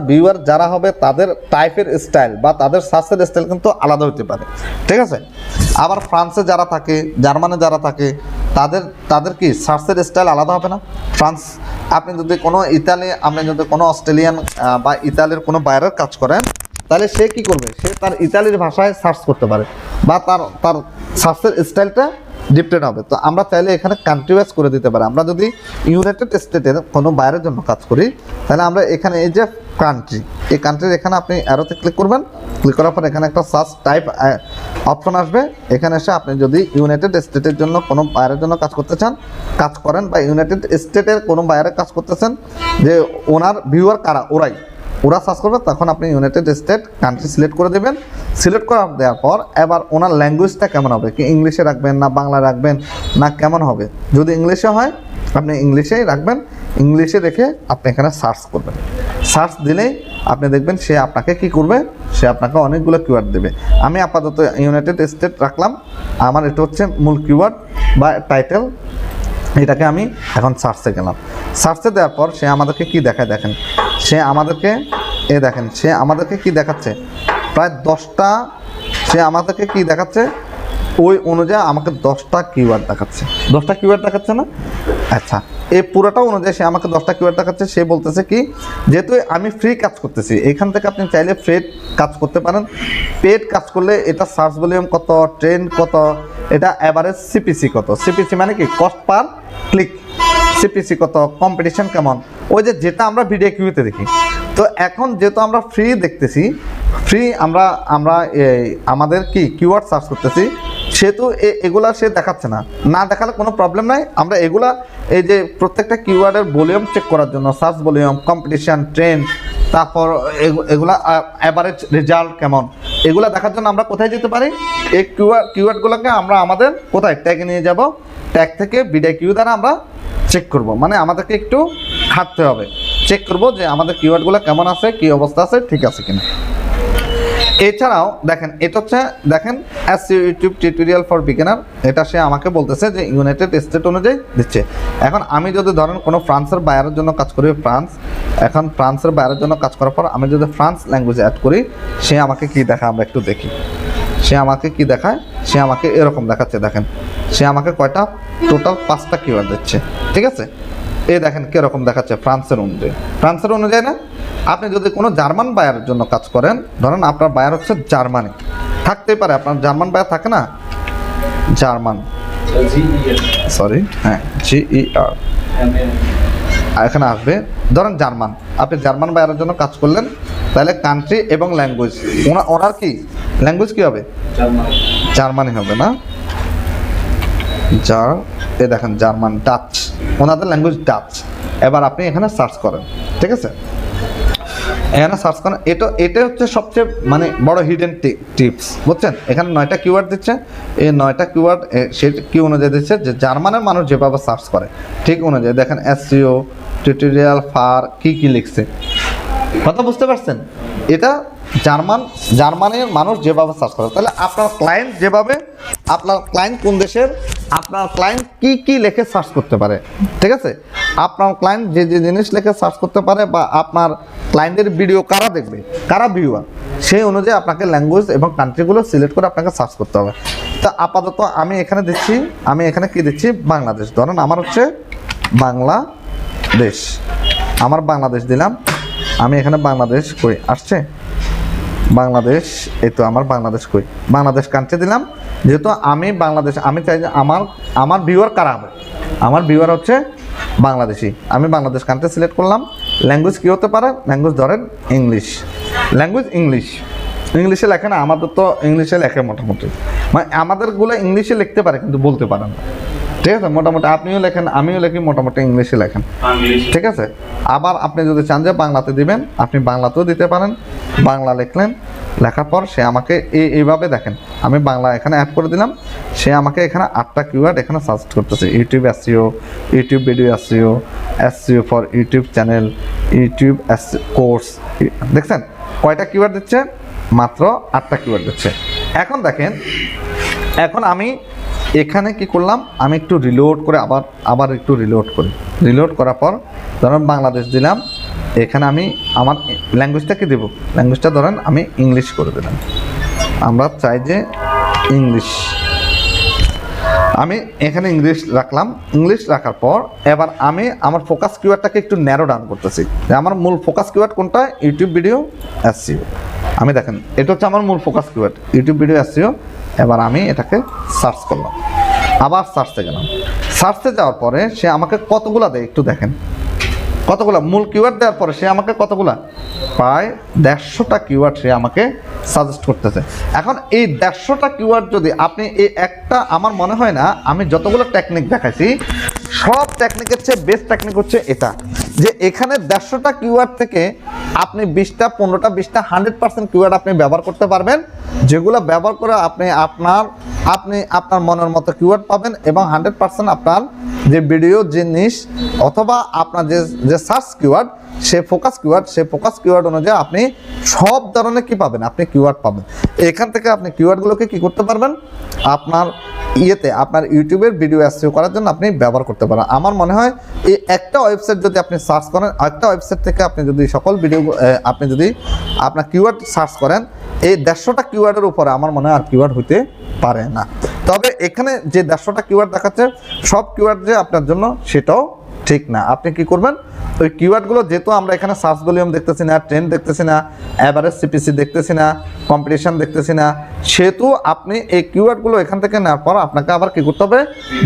S1: ভিউয়ার যারা হবে তাদের টাইপের স্টাইল বা তাদের সার্চের স্টাইল কিন্তু আলাদা হতে পারে, ঠিক আছে। আবার ফ্রান্সে যারা থাকে, জার্মানে যারা থাকে তাদের কি সার্চের স্টাইল আলাদা হবে না। ফ্রান্স, আপনি যদি কোনো অস্ট্রেলিয়ান বা ইতালির কোনো বাইরের কাজ করেন তাহলে সে কি করবে, সে তার ইতালির ভাষায় সার্চ করতে পারে বা তার সার্চের স্টাইলটা ডিফারেন্ট হবে। তো আমরা চাইলে এখানে কান্ট্রি ওয়াইজ করে দিতে পারি। আমরা যদি ইউনাইটেড স্টেটের কোনো বাইরের জন্য কাজ করি তাহলে আমরা এখানে এই যে এই কান্ট্রির এখানে আপনি অ্যারোতে ক্লিক করবেন। ক্লিক করার পর এখানে একটা সার্চ টাইপ অপশন আসবে। এখানে এসে আপনি যদি ইউনাইটেড স্টেটের জন্য কোনো বাইরের জন্য কাজ করেন বা ইউনাইটেড স্টেটের কোনো বাইরে কাজ করতেছেন যে ওনার ভিউয়ার কারা, ওরা সার্চ করবে, তখন আপনি ইউনাইটেড স্টেট কান্ট্রি সিলেক্ট করে দেবেন। সিলেক্ট করে দেওয়ার পর এবার ওনার ল্যাঙ্গুয়েজটা কেমন হবে, কি ইংলিশে রাখবেন না বাংলা রাখবেন না কেমন হবে। যদি ইংলিশে হয় আপনি ইংলিশেই রাখবেন, ইংলিশে রেখে আপনি এখানে সার্চ করবেন। সার্চ দিলেই আপনি দেখবেন সে আপনাকে কি করবে, সে আপনাকে অনেকগুলো কিওয়ার্ড দেবে। আমি আপাতত ইউনাইটেড স্টেট রাখলাম, আমার এটা হচ্ছে মূল কিওয়ার্ড বা টাইটেল। এটাকে আমি এখন সার্চে গেলাম। সার্চে দেওয়ার পর সে আমাদেরকে কি দেখায় দেখেন, সে আমাদেরকে কি দেখাচ্ছে, প্রায় 10টা সে আমাদেরকে কি দেখাচ্ছে, ওই অনুযায়ী আমাকে 10টা কিওয়ার্ড দেখাচ্ছে। 10টা কিওয়ার্ড দেখাচ্ছে না? আচ্ছা, এই পুরোটা অনুযায়ী সে আমাকে 10টা কিওয়ার্ড দেখাচ্ছে। সে বলতেছে কি, যেহেতু আমি ফ্রি কাজ করতেছি এখান থেকে আপনি চাইলে পেড কাজ করতে পারেন। পেড কাজ করলে এটা সার্চ ভলিউম কত, ট্রেন্ড কত, এটা অ্যাভারেজ সিপিসি কত, সিপিসি মানে কি কস্ট পার ক্লিক, সিপিসি কত, কম্পিটিশন কেমন, ওই যেটা আমরা ভিডিও কিউতে দেখি। তো এখন যেহেতু আমরা ফ্রি দেখতেছি, ফ্রি আমরা আমাদের কি কিওয়ার্ড সার্চ করতেছি, সেহেতু এগুলা সে দেখাচ্ছে না, না দেখালে কোনো প্রবলেম নাই। আমরা এগুলা এই যে প্রত্যেকটা কিওয়ার্ডের ভলিউম চেক করার জন্য, সার্চ ভলিউম, কম্পিটিশন, ট্রেন্ড, তারপর এগুলা অ্যাভারেজ রেজাল্ট কেমন, এগুলা দেখার জন্য আমরা কোথায় যেতে পারি? এই কিওয়ার্ডগুলোকে আমরা আমাদের কোথায় ট্যাগে নিয়ে যাব, ট্যাগ থেকে বিডিকিউ দ্বারা আমরা চেক করব। মানে আমাদেরকে একটু হাঁটতে হবে, চেক করব যে আমাদের কিওয়ার্ডগুলো কেমন আছে, কি অবস্থা আছে, ঠিক আছে কিনা। এছাড়াও দেখেন, এটা হচ্ছে দেখেন SEO YouTube tutorial for beginner. এটা সে আমাকে বলতেছে যে ইউনাইটেড স্টেট অনুযায়ী দিচ্ছে। এখন আমি যদি ধরেন কোনো ফ্রান্সের বাইরের জন্য কাজ করি, এখন ফ্রান্সের বাইরের জন্য কাজ করার পর আমি যদি ফ্রান্স ল্যাঙ্গুয়েজ অ্যাড করি, সে আমাকে কি দেখায় আমরা একটু দেখি। সে আমাকে কি দেখায়? সে আমাকে এরকম দেখাচ্ছে। দেখেন সে আমাকে কয়টা, টোটাল 5টা কিওয়ার্ড দিচ্ছে, ঠিক আছে। এই দেখেন কীরকম দেখাচ্ছে ফ্রান্সের অনুযায়ী না। আপনি যদি কোনো জার্মান বায়ারের জন্য কাজ করেন, ধরেন আপনার বায়ার হচ্ছে জার্মানি, থাকতেই পারে আপনার জার্মান বায়ার থাকে না, জার্মান, সরি হ্যাঁ GER এখানে আসবে। ধরেন জার্মান, আপনি জার্মান বায়ারের জন্য কাজ করলেন, তাহলে কান্ট্রি এবং ল্যাঙ্গুয়েজ, ওনার কি ল্যাঙ্গুয়েজ কী হবে? জার্মানি হবে না, এ দেখেন জার্মান, ডাচ, ওনাদের ল্যাঙ্গুয়েজ ডাচ। এবার আপনি এখানে সার্চ করেন, ঠিক আছে, এখানে সার্চ করেন। এটা হচ্ছে সবচেয়ে মানে বড় হিডেন টিপস, বুঝছেন। এখানে 9টা কিওয়ার্ড দিচ্ছে, এই 9টা কিওয়ার্ড সে কি অনুযায়ী দিচ্ছে, যে জার্মানের মানুষ যেভাবে সার্চ করে ঠিক অনুযায়ী। দেখেন এসইও টিউটোরিয়াল ফর কি লিখছে, কথা বুঝতে পারছেন? এটা জার্মানের মানুষ যেভাবে সার্চ করে, তাহলে আপনার ক্লায়েন্ট যেভাবে, আপনার ক্লায়েন্ট কোন দেশের, আপনার ক্লায়েন্ট কি লিখে সার্চ করতে পারে, ঠিক আছে। আপনার ক্লায়েন্ট যে জিনিস লিখে সার্চ করতে পারে, বা আপনার ক্লায়েন্টের ভিডিও কারা দেখবে, কারা ভিউয়ার, সেই অনুযায়ী আপনাকে ল্যাঙ্গুয়েজ এবং কান্ট্রিগুলো সিলেক্ট করে আপনাকে সার্চ করতে হবে। তা আপাতত আমি এখানে দিচ্ছি, আমি এখানে কি দিচ্ছি, বাংলাদেশ। ধরেন আমার হচ্ছে বাংলাদেশ, আমার বাংলাদেশ দিলাম। আমি এখানে বাংলাদেশ কই আসছে, বাংলাদেশ, এই তো আমার বাংলাদেশ কই, বাংলাদেশ কান্ট্রি দিলাম। যেহেতু আমি বাংলাদেশ, আমি চাই যে আমার ভিউয়ার কারা হবে, আমার ভিউয়ার হচ্ছে বাংলাদেশি। আমি বাংলাদেশ কান্ট্রি সিলেক্ট করলাম। ল্যাঙ্গুয়েজ কী হতে পারে? ল্যাঙ্গুয়েজ ধরেন ইংলিশ, ল্যাঙ্গুয়েজ ইংলিশে লেখে না, আমাদের তো ইংলিশে লেখে মোটামুটি, মানে আমাদেরগুলো ইংলিশে লিখতে পারে কিন্তু বলতে পারে না, ঠিক আছে। মোটামুটি আপনিও লেখেন, আমিও লিখি, মোটামুটি ইংলিশে লেখেন, ঠিক আছে। আবার আপনি যদি চান যে বাংলাতে দিবেন, আপনি বাংলাতেও দিতে পারেন। বাংলা লিখলেন, লেখার পর সে আমাকে এইভাবে দেখেন, আমি বাংলা এখানে অ্যাড করে দিলাম। সে আমাকে এখানে 8টা কিওয়ার্ড এখানে সার্চ করতেছে। YouTube SEO, YouTube video SEO, SEO for YouTube channel, YouTube course, দেখছেন কয়টা কিওয়ার্ড দিচ্ছে? মাত্র 8টা কিওয়ার্ড দিচ্ছে। এখন দেখেন, এখন আমি এখানে কি করলাম, আমি একটু রিলোড করে আবার একটু রিলোড করি। রিলোড করার পর ধরেন বাংলাদেশ দিলাম। এখানে আমি আমার ল্যাঙ্গুয়েজটা কি দেবো, ল্যাঙ্গুয়েজটা ধরেন আমি ইংলিশ করে দিলাম। আমরা চাই যে ইংলিশ, আমি এখানে ইংলিশ রাখলাম। ইংলিশ রাখার পর এবার আমি আমার ফোকাস কিওয়ার্ডটাকে একটু ন্যারো ডাউন করতেছি, যে আমার মূল ফোকাস কিওয়ার্ড কোনটা, ইউটিউব ভিডিও এসইও। আমি দেখেন এটা হচ্ছে আমার মূল focus keyword, YouTube video SEO. এবার আমি এটাকে সার্চ করলাম, আবার সার্চে গেলাম। সার্চে যাওয়ার পরে সে আমাকে কতগুলা দেয় একটু দেখেন, কতগুলা মূল কিওয়ার্ড দেওয়ার পরে সে আমাকে কতগুলা, প্রায় 150টা কিওয়ার্ড সে আমাকে সাজেস্ট করতেছে। এখন এই 150টা কিওয়ার্ড যদি আপনি এই একটা, আমার মনে হয় না আমি যতগুলো টেকনিক দেখাইছি সব টেকনিকের চেয়ে বেস্ট টেকনিক হচ্ছে এটা, যে এখানে 150টা কিওয়ার্ড থেকে আপনি 20টা 15টা 20টা 100% কিওয়ার্ড আপনি ব্যবহার করতে পারবেন, যেগুলো ব্যবহার করে আপনি আপনার মনের মতো কিওয়ার্ড পাবেন, এবং 100% আপনার যে ভিডিও জিনিস অথবা আপনার যে সার্চ কিওয়ার্ড, সে ফোকাস কিওয়ার্ড অনুযায়ী আপনি সব ধরনের কি পাবেন, আপনি কিওয়ার্ড পাবেন। এখান থেকে আপনি কিওয়ার্ডগুলোকে কি করতে পারবেন, আপনার আপনার ইউটিউবের ভিডিও এসইও করার জন্য আপনি ব্যবহার করতে পারেন। আমার মনে হয় এই একটা ওয়েবসাইট যদি আপনি সার্চ করেন, একটা ওয়েবসাইট থেকে আপনি যদি সকল ভিডিও, আপনি যদি আপনার কিওয়ার্ড সার্চ করেন, এই 150টা কিওয়ার্ডের উপরে আমার মনে হয় আর কিওয়ার্ড হইতে পারে না। তবে এখানে যে 150টা কিওয়ার্ড দেখাচ্ছে, সব কিওয়ার্ড যে আপনার জন্য সেটাও ঠিক না। আপনি কি করবেন, ওই কিওয়ার্ডগুলো, যেহেতু আমরা এখানে সার্চ ভলিউম দেখতেছি না, ট্রেন্ড দেখতেছি না, অ্যাভারেজ সিপিসি দেখতেছি না, কম্পিটিশন দেখতেছি না, সেহেতু আপনি এই কিওয়ার্ডগুলো এখান থেকে নেওয়ার পর আপনাকে আবার কি করতে হবে,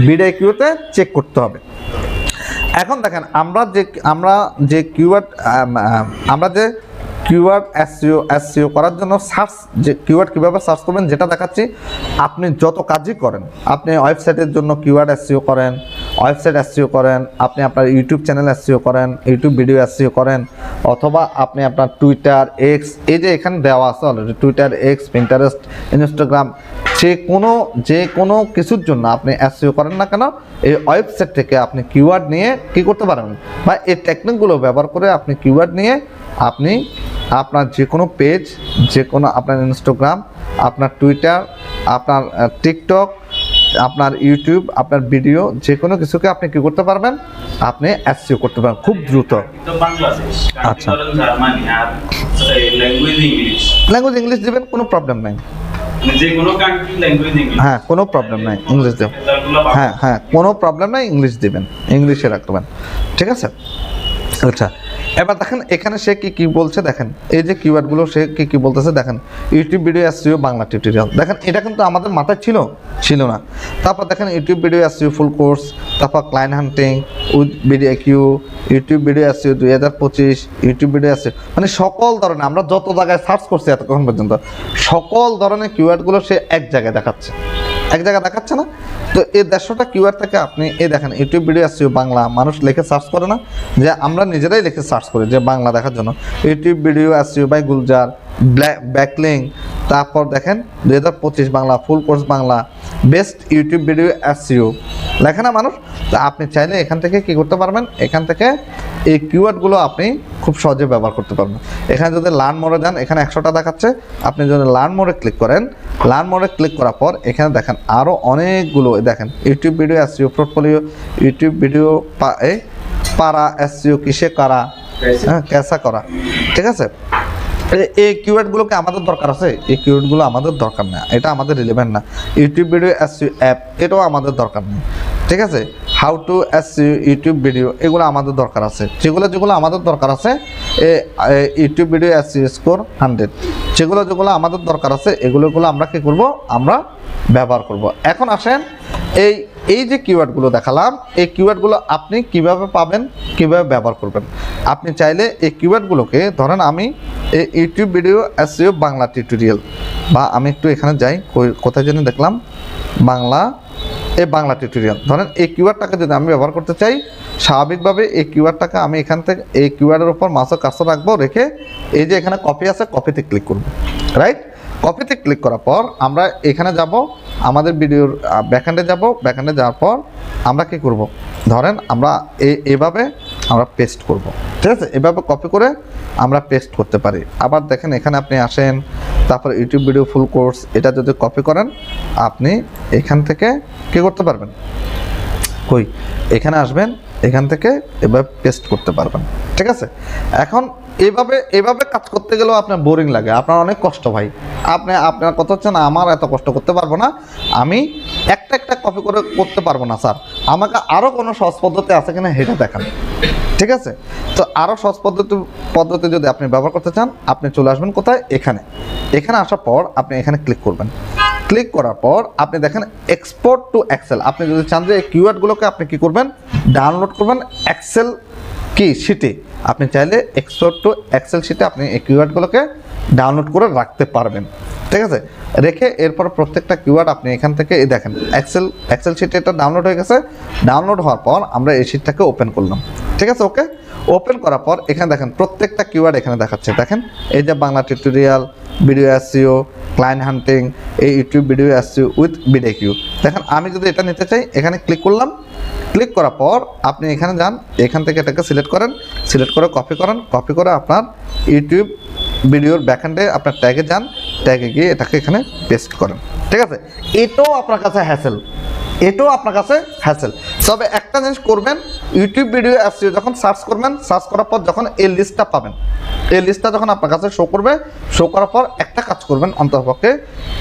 S1: বিডিকিউতে চেক করতে হবে। এখন দেখেন আমরা যে কিওয়ার্ড, আমরা যে কিওয়ার্ড এসইও করার জন্য সার্চ, যে কিওয়ার্ড কীভাবে সার্চ করবেন যেটা দেখাচ্ছি। আপনি যত কাজই করেন, আপনি ওয়েবসাইটের জন্য কিওয়ার্ড এসইও করেন, ওয়েবসাইট এসইও করেন, আপনি আপনার ইউটিউব চ্যানেল এসইও করেন, ইউটিউব ভিডিও এসইও করেন, অথবা আপনি আপনার টুইটার, এক্স, এই যে এখানে দেওয়া আছে already, Twitter, x, Pinterest, Instagram, যে কোনো কিছুর জন্য আপনি এসইও করেন না কেন, এই ওয়েবসাইট থেকে আপনি কিওয়ার্ড নিয়ে কি করতে পারবেন, বা এই টেকনিকগুলো ব্যবহার করে আপনি কিওয়ার্ড নিয়ে আপনি আপনার যে কোনো পেজ, যে কোনো আপনার ইনস্টাগ্রাম, আপনার টুইটার, আপনার টিকটক, আপনার ইউটিউব, আপনার ভিডিও, যে কোনো কিছুকে আপনি কি করতে পারবেন, আপনি এসইও করতে পারবেন খুব দ্রুত। আচ্ছা, ল্যাঙ্গুয়েজ ইংলিশ দিবেন, কোনো প্রবলেম নাই। হ্যাঁ, কোনো প্রবলেম নাই, ইংলিশ দেবেন। হ্যাঁ, কোনো প্রবলেম নাই, ইংলিশ দিবেন, ইংলিশে রাখবেন, ঠিক আছে। আচ্ছা, এবার দেখেন এখানে সে কি বলছে, দেখেন এই যে কিওয়ার্ডগুলো সে কি বলতেছে, দেখেন YouTube video SEO Bangla tutorial. দেখেন এটা কিন্তু আমাদের মাথায় ছিল না। তারপর দেখেন YouTube video SEO full course, তারপর client hunting with vidIQ, YouTube video SEO 2025, YouTube video SEO, মানে সকল ধরনের আমরা যত জায়গায় সার্চ করছি এতক্ষণ পর্যন্ত সকল ধরনের কিওয়ার্ডগুলো সে এক জায়গায় দেখাচ্ছে না। তো এই 150টা কিওয়ার্ড থেকে আপনি এই দেখেন ইউটিউব ভিডিও এসইও বাংলা, মানুষ লিখে সার্চ করে না, যে আমরা নিজেরাই লিখে সার্চ করি যে বাংলা দেখার জন্য, YouTube video SEO by Gulzar, backlink, তারপর দেখেন 2025 Bangla, full course Bangla, best YouTube video SEO লেখে না মানুষ। তো আপনি চাইলে এখান থেকে কি করতে পারবেন, এখান থেকে এই কিওয়ার্ডগুলো আপনি খুব সহজে ব্যবহার করতে পারবেন। এখানে যদি লার্ন মোডে যান, এখানে 100টা দেখাচ্ছে, আপনি যদি লার্ন মোডে ক্লিক করেন, লার্ন মোডে ক্লিক করার পর এখানে দেখেন আরও অনেকগুলো, দেখেন YouTube video SEO portfolio, YouTube video পারা এসইও কিসে করা, কেসা করা, ঠিক আছে। এই কিওয়ার্ডগুলোকে আমাদের দরকার আছে, এই কিওয়ার্ডগুলো আমাদের দরকার না, এটা আমাদের রিলেভেন্ট না। ইউটিউব ভিডিও এসইও অ্যাপ, এটাও আমাদের দরকার নেই, ঠিক আছে। How to SEO YouTube video, এগুলো আমাদের দরকার আছে। যেগুলো আমাদের দরকার আছে, ইউটিউব ভিডিও এসইও স্কোর 100, যেগুলো আমাদের দরকার আছে এগুলো আমরা কি করব, আমরা ব্যবহার করব। এখন আসেন এই যে কিওয়ার্ডগুলো দেখালাম, এই কিওয়ার্ডগুলো আপনি কিভাবে পাবেন, কিভাবে ব্যবহার করবেন। আপনি চাইলে এই কিওয়ার্ডগুলোকে ধরেন আমি এই YouTube video SEO Bangla tutorial, বা আমি একটু এখানে যাই, কোথায় জন্য দেখলাম বাংলা টিউটোরিয়াল, ধরেন এই কিওয়ার্ডটাকে যদি আমি ব্যবহার করতে চাই, স্বাভাবিকভাবে এই কিওয়ার্ডটাকে আমি এখান থেকে এই কিওয়ার্ডের উপর মাউসের কার্সর রাখবো, রেখে এই যে এখানে কপি আছে, কপিতে ক্লিক করব, রাইট। কপিতে ক্লিক করার পর আমরা এখানে যাব, আমাদের ভিডিওর ব্যাকএন্ডে যাব, ব্যাকএন্ডে যাওয়ার পর আমরা কি করব, ধরেন আমরা এভাবে আমরা পেস্ট করব, ঠিক আছে। এভাবে কপি করে আমরা পেস্ট করতে পারি। আবার দেখেন এখানে আপনি আসেন, তারপর ইউটিউব ভিডিও ফুল কোর্স, এটা যদি কপি করেন আপনি এখান থেকে কি করতে পারবেন, এখানে আসবেন, এখান থেকে এভাবে পেস্ট করতে পারবেন, ঠিক আছে। এখন এভাবে কাজ করতে গেলেও আপনার বোরিং লাগে, আপনার অনেক কষ্ট ভাই, আপনার কথা হচ্ছে না আমার এত কষ্ট করতে পারবো না, আমি একটা কপি করে করতে পারবো না স্যার, আমাকে আরও কোনো সহজ পদ্ধতি আছে কিনা সেটা দেখান, ঠিক আছে। তো আরও সহজ পদ্ধতি যদি আপনি ব্যবহার করতে চান, আপনি চলে আসবেন কোথায়, এখানে আসার পর আপনি এখানে ক্লিক করবেন। ক্লিক করার পর আপনি দেখেন এক্সপোর্ট টু এক্সেল, আপনি যদি চান যে এই কিওয়ার্ডগুলোকে আপনি কি করবেন, ডাউনলোড করবেন এক্সেল কি শিটে, আপনি চাইলে এক্সপোর্ট টু এক্সেল শিটে আপনি এই কিওয়ার্ডগুলোকে ডাউনলোড করে রাখতে পারবেন, ঠিক আছে। রেখে এরপর প্রত্যেকটা কিওয়ার্ড আপনি এখান থেকে এই দেখেন এক্সেল শিটে এটা ডাউনলোড হয়ে গেছে। ডাউনলোড হওয়ার পর আমরা এই শিটটাকে ওপেন করলাম, ঠিক আছে। ওকে, ওপেন করার পর এখানে দেখেন প্রত্যেকটা কিওয়ার্ড এখানে দেখাচ্ছে, দেখেন এই যে Bangla tutorial, video SEO, client hunting, এই YouTube video SEO with vidIQ. দেখেন আমি যদি এটা নিতে চাই, এখানে ক্লিক করলাম, ক্লিক করার পর আপনি এখানে যান, এখান থেকে এটাকে সিলেক্ট করেন, সিলেক্ট করে কপি করে আপনার ইউটিউব ভিডিওর ব্যাকএন্ডে আপনার ট্যাগে যান, ট্যাগে গিয়ে এটাকে এখানে পেস্ট করেন, ঠিক আছে। এটাও আপনার কাছে হ্যাসেল, তবে একটা জিনিস করবেন, ইউটিউব ভিডিও এসইও যখন সার্চ করবেন, সার্চ করার পর যখন এই লিস্টটা পাবেন, এই লিস্টটা যখন আপনার কাছে শো করবে, শো করার পর একটা কাজ করবেন অন্ততপক্ষে,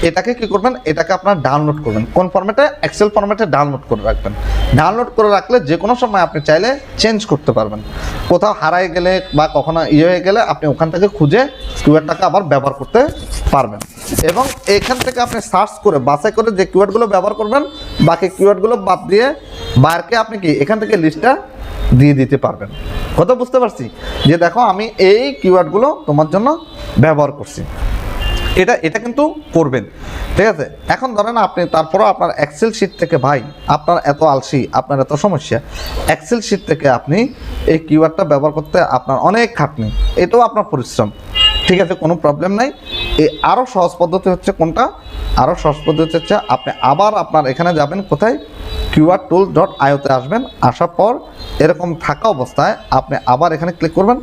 S1: এটাকে কি করবেন, এটাকে আপনার ডাউনলোড করবেন। কোন ফরম্যাটে? এক্সেল ফরম্যাটে ডাউনলোড করে রাখবেন। ডাউনলোড করে রাখলে যে কোনো সময় আপনি চাইলে চেঞ্জ করতে পারবেন। কোথাও হারায় গেলে বা কখনো হয়ে গেলে আপনি ওখান থেকে খুঁজে কিওয়ার্ডটাকে আবার ব্যবহার করতে পারবেন। এবং এখান থেকে আপনি সার্চ করে বাছাই করে যে কিওয়ার্ডগুলো ব্যবহার করবেন, বাকি কিওয়ার্ডগুলো বাদ দিয়ে বাইরকে আপনি কি এখান থেকে লিস্টটা দিয়ে দিতে পারবেন। কথা বুঝতে পারছি যে দেখো আমি এই কিওয়ার্ডগুলো তোমার জন্য ব্যবহার করছি, এটা কিন্তু করবেন, ঠিক আছে। এখন ধরেন আপনি তারপরও আপনার এক্সেল শিট থেকে ভাই আপনার এত আলসি, আপনার এত সমস্যা, এক্সেল শিট থেকে আপনি এই কিওয়ার্ডটা ব্যবহার করতে আপনার অনেক খাটনি, এটাও আপনার পরিশ্রম, ঠিক আছে, কোনো প্রবলেম নাই। আরও সহজ পদ্ধতি হচ্ছে কোনটা? আরও সহজ পদ্ধতি হচ্ছে আপনি আবার আপনার এখানে যাবেন, কোথায়? keywordtool.io তে আসবেন, আসার পর এরকম থাকা অবস্থায় আপনি আবার এখানে ক্লিক করবেন,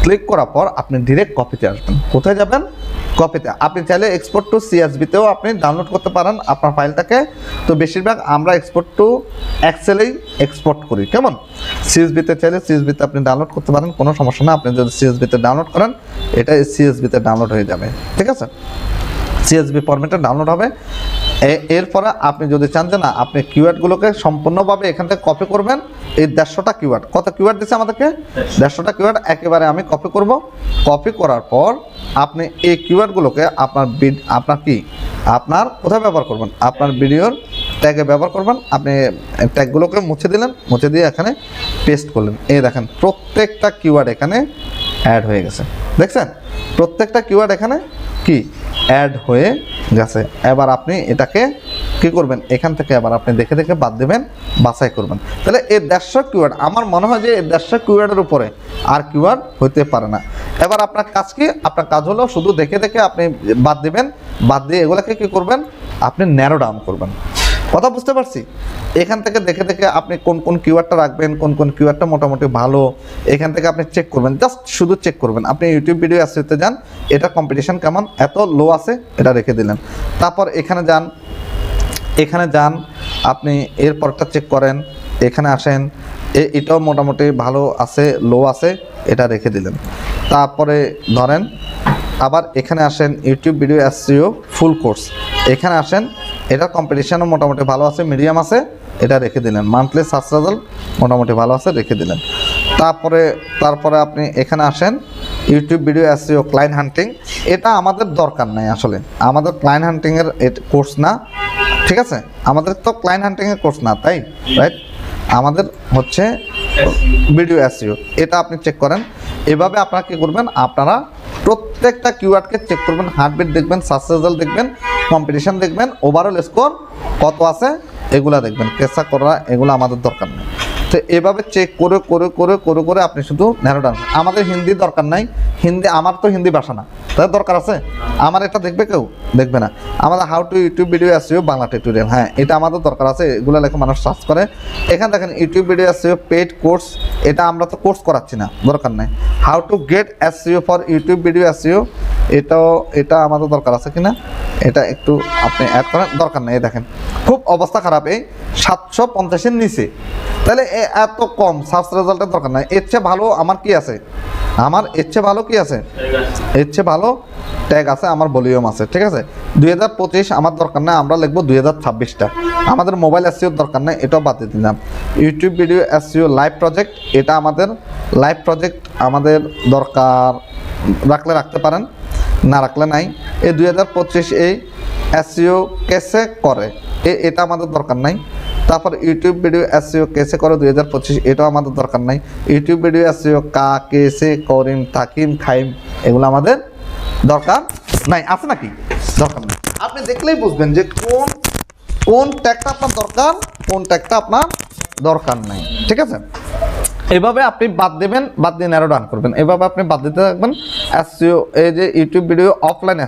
S1: ক্লিক করার পর আপনি ডিরেক্ট কপিতে আসবেন। কোথায় যাবেন? কপিতে। আপনি চাইলে এক্সপোর্ট টু সিএসভিতেও আপনি ডাউনলোড করতে পারেন আপনার ফাইলটাকে, তো বেশিরভাগ আমরা এক্সপোর্ট টু এক্সেলেই এক্সপোর্ট করি, কেমন? সিএসভিতে চাইলে সিএসভিতে আপনি ডাউনলোড করতে পারেন, কোনো সমস্যা না। আপনি যদি সিএসভিতে ডাউনলোড করেন এটা সিএসভিতে ডাউনলোড হয়ে যাবে, ঠিক আছে, সিএসভি ফরম্যাটে ডাউনলোড হবে। এরপরে আপনি যদি চান যে না আপনি কিওয়ার্ডগুলোকে সম্পূর্ণভাবে এখান থেকে কপি করবেন, এই 150টা কিওয়ার্ড, কত কিওয়ার্ড দিচ্ছে আমাদেরকে? 150টা কিওয়ার্ড একেবারে আমি কপি করব। কপি করার পর আপনি এই কিওয়ার্ডগুলোকে আপনার কি আপনার কোথায় ব্যবহার করবেন? আপনার ভিডিওর ট্যাগে ব্যবহার করবেন। আপনি ট্যাগগুলোকে মুছে দিলেন, মুছে দিয়ে এখানে পেস্ট করলেন। এই দেখেন প্রত্যেকটা কিওয়ার্ড এখানে অ্যাড হয়ে গেছে, দেখছেন? প্রত্যেকটা কিওয়ার্ড এখানে কি অ্যাড হয়ে গেছে। এবার আপনি এটাকে কি করবেন? এখান থেকে আবার আপনি দেখে দেখে বাদ দেবেন, বাছাই করবেন। তাহলে এই 150 কিওয়ার্ড, আমার মনে হয় যে এই 150 কিওয়ার্ডের উপরে আর কিওয়ার্ড হইতে পারে না। এবার আপনার কাজ কি? আপনার কাজ হলো শুধু দেখে দেখে আপনি বাদ দিবেন, বাদ দিয়ে এগুলোকে কি করবেন? আপনি ন্যারো ডাউন করবেন। কথা বুঝতে পারছি? এখান থেকে দেখে দেখে আপনি কোন কোন কিওয়ার্ডটা রাখবেন, কোন কোন কিওয়ার্ডটা মোটামুটি ভালো, এখান থেকে আপনি চেক করবেন, জাস্ট শুধু চেক করবেন। আপনি ইউটিউব ভিডিও অ্যাসিওতে যান, এটা কম্পিটিশন কেমন, এত লো আছে, এটা রেখে দিলেন। তারপর এখানে যান আপনি এরপরটা চেক করেন, এখানে আসেন, এটাও মোটামুটি ভালো আছে, লো আছে, এটা রেখে দিলেন। তারপরে ধরেন আবার এখানে আসেন YouTube video SEO full course, এখানে আসেন, এটা কম্পিটিশনও মোটামুটি ভালো আছে, মিডিয়াম আছে, এটা রেখে দিলেন। মান্থলি সার্চ রেজাল্ট মোটামুটি ভালো আছে, রেখে দিলেন। তারপরে আপনি এখানে আসেন ইউটিউব ভিডিও এসইও ক্লায়েন্ট হান্টিং, এটা আমাদের দরকার নাই, আসলে আমাদের ক্লায়েন্ট হান্টিংয়ের কোর্স না, ঠিক আছে, আমাদের তো ক্লায়েন্ট হান্টিংয়ের কোর্স না, তাই রাইট, আমাদের হচ্ছে ভিডিও এসইও, এটা আপনি চেক করেন। এভাবে আপনারা কী করবেন? আপনারা প্রত্যেকটা কিওয়ার্ডকে চেক করবেন, হার্টবিট দেখবেন, সার্চ রেজাল্ট দেখবেন, কম্পিটিশন দেখবেন, ওভারঅল স্কোর কত আছে এগুলা দেখবেন, কেসা করা এগুলো আমাদের দরকার নেই। তো এভাবে চেক করে করে করে করে করে আপনি শুধু ন্যারো ডাউন। আমাদের হিন্দি দরকার নাই, হিন্দি আমার তো হিন্দি ভাষা না, তার দরকার আছে? আমার এটা দেখবে কেউ? দেখবে না। আমাদের how to YouTube video SEO Bangla tutorial, হ্যাঁ এটা আমাদের দরকার আছে, এগুলো লেখা মানুষ সার্চ করে। এখানে দেখেন YouTube video SEO paid course, এটা আমরা তো কোর্স করাচ্ছি না, দরকার নাই। How to gate SEO for YouTube video SEO, এটা আমাদের দরকার আছে কিনা, এটা একটু আপনি অ্যাড করেন, দরকার নেই। দেখেন খুব অবস্থা খারাপ, এই 750-এর নিচে, তাহলে এত কম সার্চ রেজাল্টের দরকার নাই। এর চেয়ে ভালো আমার কি আছে? আমার এর চেয়ে ভালো কি আছে? এর চেয়ে ভালো ট্যাগ আছে, আমার ভলিউম আছে, ঠিক আছে। 2025 আমার দরকার নাই, আমরা লিখবো 2026টা। আমাদের মোবাইল এসইওর দরকার নাই, এটাও বাদ দিয়ে দিলাম। YouTube video SEO live project, এটা আমাদের লাইভ প্রজেক্ট আমাদের দরকার, রাখলে রাখতে পারেন, না রাখলে নাই। এই 2025 এই এসইও কেসে করে, এটা আমাদের দরকার নাই। তারপর ইউটিউব ভিডিও এসইও কেসে করে 2025, এটাও আমাদের দরকার নাই। ইউটিউব ভিডিও এসইও কা কেসে করিম তাকিম খাইম, এগুলো আমাদের দরকার নাই, আছে নাকি? দরকার নেই। আপনি দেখলেই বুঝবেন যে কোন ট্যাগটা আপনার দরকার, কোন ট্যাগটা আপনার দরকার নাই, ঠিক আছে। এভাবে আপনি বাদ দেবেন, বাদ দিয়ে ন্যারো ডাউন করবেন, এভাবে আপনি বাদ দিতে থাকবেন। এসইও এই যে ইউটিউব ভিডিও অফলাইন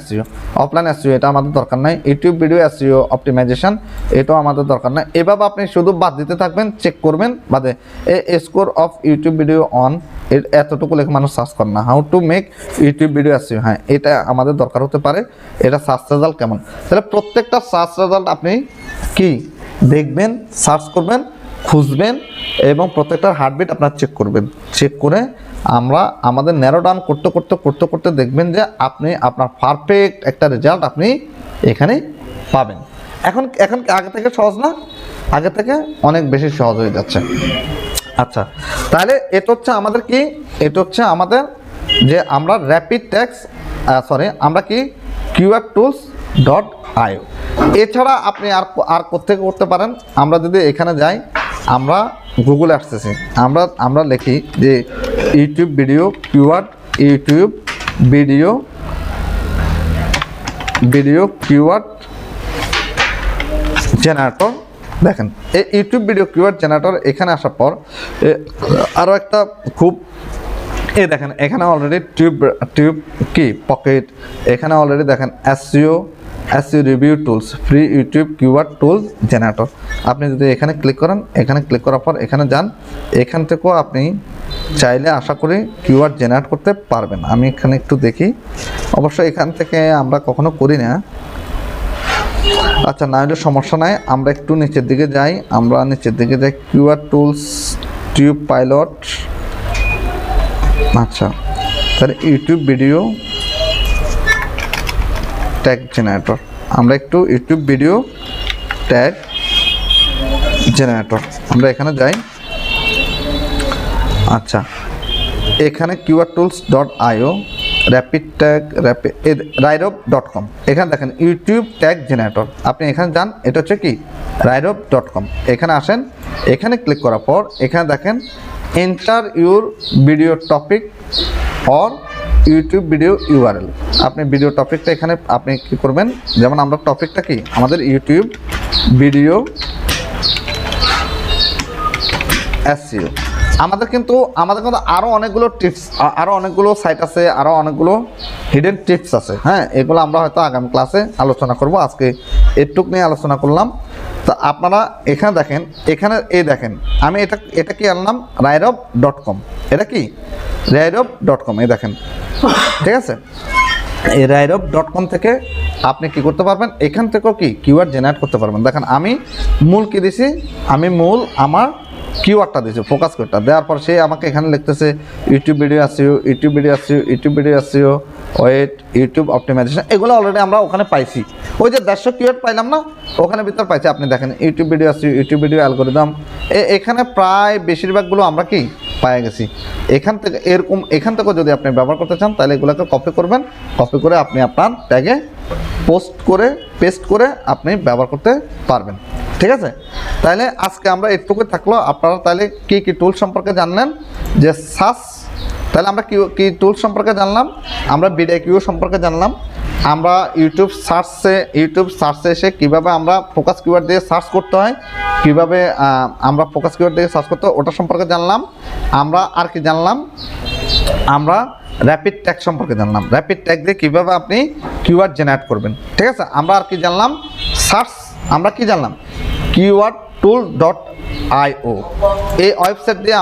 S1: এসইও এটা আমাদের দরকার নাই। ইউটিউব ভিডিও এসইও অপটিমাইজেশন, এটাও আমাদের দরকার নাই। এভাবে আপনি শুধু বাদ দিতে থাকবেন, চেক করবেন বাদে। A score of YouTube video on, এতটুকু লেখা মানুষ সার্চ করে না। How to make YouTube video SEO, হ্যাঁ এটা আমাদের দরকার হতে পারে। এটা সার্চ রেজাল্ট কেমন, তাহলে প্রত্যেকটা সার্চ রেজাল্ট আপনি কি দেখবেন, সার্চ করবেন, খুঁজবেন এবং প্রত্যেকটার হার্টবিট আপনার চেক করবেন। চেক করে আমরা আমাদের ন্যারো ডাউন করতে করতে করতে করতে দেখবেন যে আপনি আপনার পারফেক্ট একটা রেজাল্ট আপনি এখানে পাবেন। এখন আগে থেকে সহজ না? আগে থেকে অনেক বেশি সহজ হয়ে যাচ্ছে। আচ্ছা, তাহলে এটা হচ্ছে আমাদের কি, এটা হচ্ছে আমাদের যে আমরা র্যাপিড ট্যাক্স আমরা কি keywordtools.io। এছাড়া আপনি আর কোত্থেকে করতে পারেন? আমরা যদি এখানে যাই, আমরা গুগলে আসতেছি, আমরা লিখি যে YouTube video keyword, YouTube video keyword generator. দেখেন এই ইউটিউব ভিডিও কিওয়ার্ড জেনারেটর এখানে আসার পর আরও একটা খুব দেখেন এখানে অলরেডি টিউব কি পকেট, এখানে অলরেডি দেখেন SEO review tools, free YouTube keyword tools generator. আপনি যদি এখানে ক্লিক করেন, এখানে ক্লিক করার পর এখানে যান, এখান থেকেও আপনি চাইলে আশা করি কিওয়ার্ড জেনারেট করতে পারবেন। আমি এখানে একটু দেখি, অবশ্যই এখান থেকে আমরা কখনো করি না। আচ্ছা, না হলে সমস্যা নাই, আমরা একটু নিচের দিকে যাই, কিওয়ার্ড টুলস টিউব পাইলট। আচ্ছা, তাহলে ইউটিউব ভিডিও ট্যাগ জেনারেটর, আমরা একটু ইউটিউব ভিডিও ট্যাগ জেনারেটর আমরা এখানে যাই। আচ্ছা, এখানে keywordtools.io, raidop.com, এখানে দেখেন ইউটিউব ট্যাগ জেনারেটর। আপনি এখানে যান, এটা হচ্ছে কি raidop.com। এখানে আসেন, এখানে ক্লিক করার পর এখানে দেখেন enter your video topic or YouTube video URL. আপনি ভিডিও টপিকটা এখানে আপনি কি করবেন, যেমন আমরা টপিকটা কি আমাদের ইউটিউব ভিডিও এসইও। আমাদের কিন্তু আরও অনেকগুলো টিপস, আরও অনেকগুলো সাইট আছে, আরও অনেকগুলো হিডেন টিপস আছে। হ্যাঁ, এগুলো আমরা হয়তো আগামী ক্লাসে আলোচনা করব, আজকে এটুক নিয়ে আলোচনা করলাম। তো আপনারা এখানে দেখেন, এখানে দেখেন আমি এটা কি আনলাম raidop.com, এটা কি raidop.com, এই দেখেন, ঠিক আছে। এই raidop.com থেকে আপনি কি করতে পারবেন, এখান থেকেও কি কিওয়ার্ড জেনারেট করতে পারবেন। দেখেন আমি মূল কি দিছি, আমি মূল আমার কিওয়ার্ডটা দিয়েছি, ফোকাস কিওয়ার্ডটা দেওয়ার পর সে আমাকে এখানে লিখতেছে YouTube video SEO, wait, YouTube optimization, এগুলো অলরেডি আমরা ওখানে পাইছি। ওই যে 150 কিওয়ার্ড পাইলাম না, ওখানে ভিতর পাইছি। আপনি দেখেন YouTube video SEO, YouTube video algorithm, এখানে প্রায় বেশিরভাগগুলো আমরা কি পাই গেছি। এখান থেকেও যদি আপনি ব্যবহার করতে চান, তাহলে এগুলোকে কপি করবেন, কপি করে আপনি আপনার ট্যাগে পেস্ট করে আপনি ব্যবহার করতে পারবেন, ঠিক আছে। তাহলে আজকে আমরা এটুকু থাকলো। আপনারা তাহলে কি টুল সম্পর্কে জানলেন, যে সার্চ, তাহলে আমরা কি টুল সম্পর্কে জানলাম, আমরা ভিডিও সম্পর্কে জানলাম, আমরা ইউটিউব সার্চে এসে কীভাবে আমরা ফোকাস কিওয়ার্ড দিয়ে সার্চ করতে হয়, কীভাবে আমরা ফোকাস কিওয়ার্ড দিয়ে সার্চ করতে হয় ওটা সম্পর্কে জানলাম। আমরা আর কি জানলাম, আমরা র্যাপিড ট্যাগ সম্পর্কে জানলাম, র্যাপিড ট্যাগ দিয়ে কীভাবে আপনি কিওয়ার্ড জেনারেট করবেন, ঠিক আছে। আমরা আর কি জানলাম, আমরা কি জানলাম keywordtool.io, এই ওয়েবসাইট দিয়ে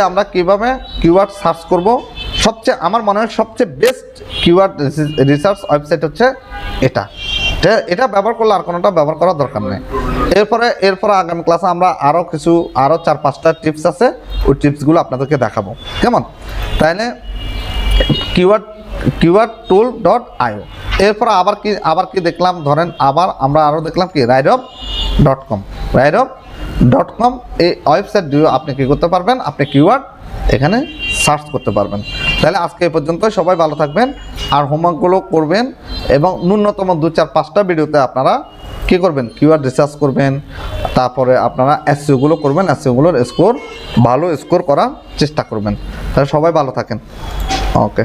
S1: আমরা কিভাবে কিওয়ার্ড সার্চ করব। আমার মনে হয় সবচেয়ে বেস্ট কিওয়ার্ড রিসার্চ ওয়েবসাইট হচ্ছে এটা ব্যবহার করলে আর কোনোটা ব্যবহার করার দরকার নেই। এরপরে আগামী ক্লাসে আমরা আরও 4-5টা টিপস আছে, ওই টিপসগুলো আপনাদেরকে দেখাবো, কেমন। তাহলে keywordtool.io, এরপর আবার কি দেখলাম, ধরেন আমরা আরও দেখলাম কি raidop.com, এই ওয়েবসাইট দিয়ে আপনি কি করতে পারবেন, আপনি কিওয়ার্ড এখানে সার্চ করতে পারবেন। তাহলে আজকে এই পর্যন্ত, সবাই ভালো থাকবেন, আর হোমওয়ার্কগুলো করবেন, এবং ন্যূনতম 2-4-5টা ভিডিওতে আপনারা কি করবেন, কিওয়ার্ড রিসার্চ করবেন, তারপরে আপনারা এসইওগুলো করবেন, এসইওগুলোর ভালো স্কোর করার চেষ্টা করবেন। তাহলে সবাই ভালো থাকেন, ওকে।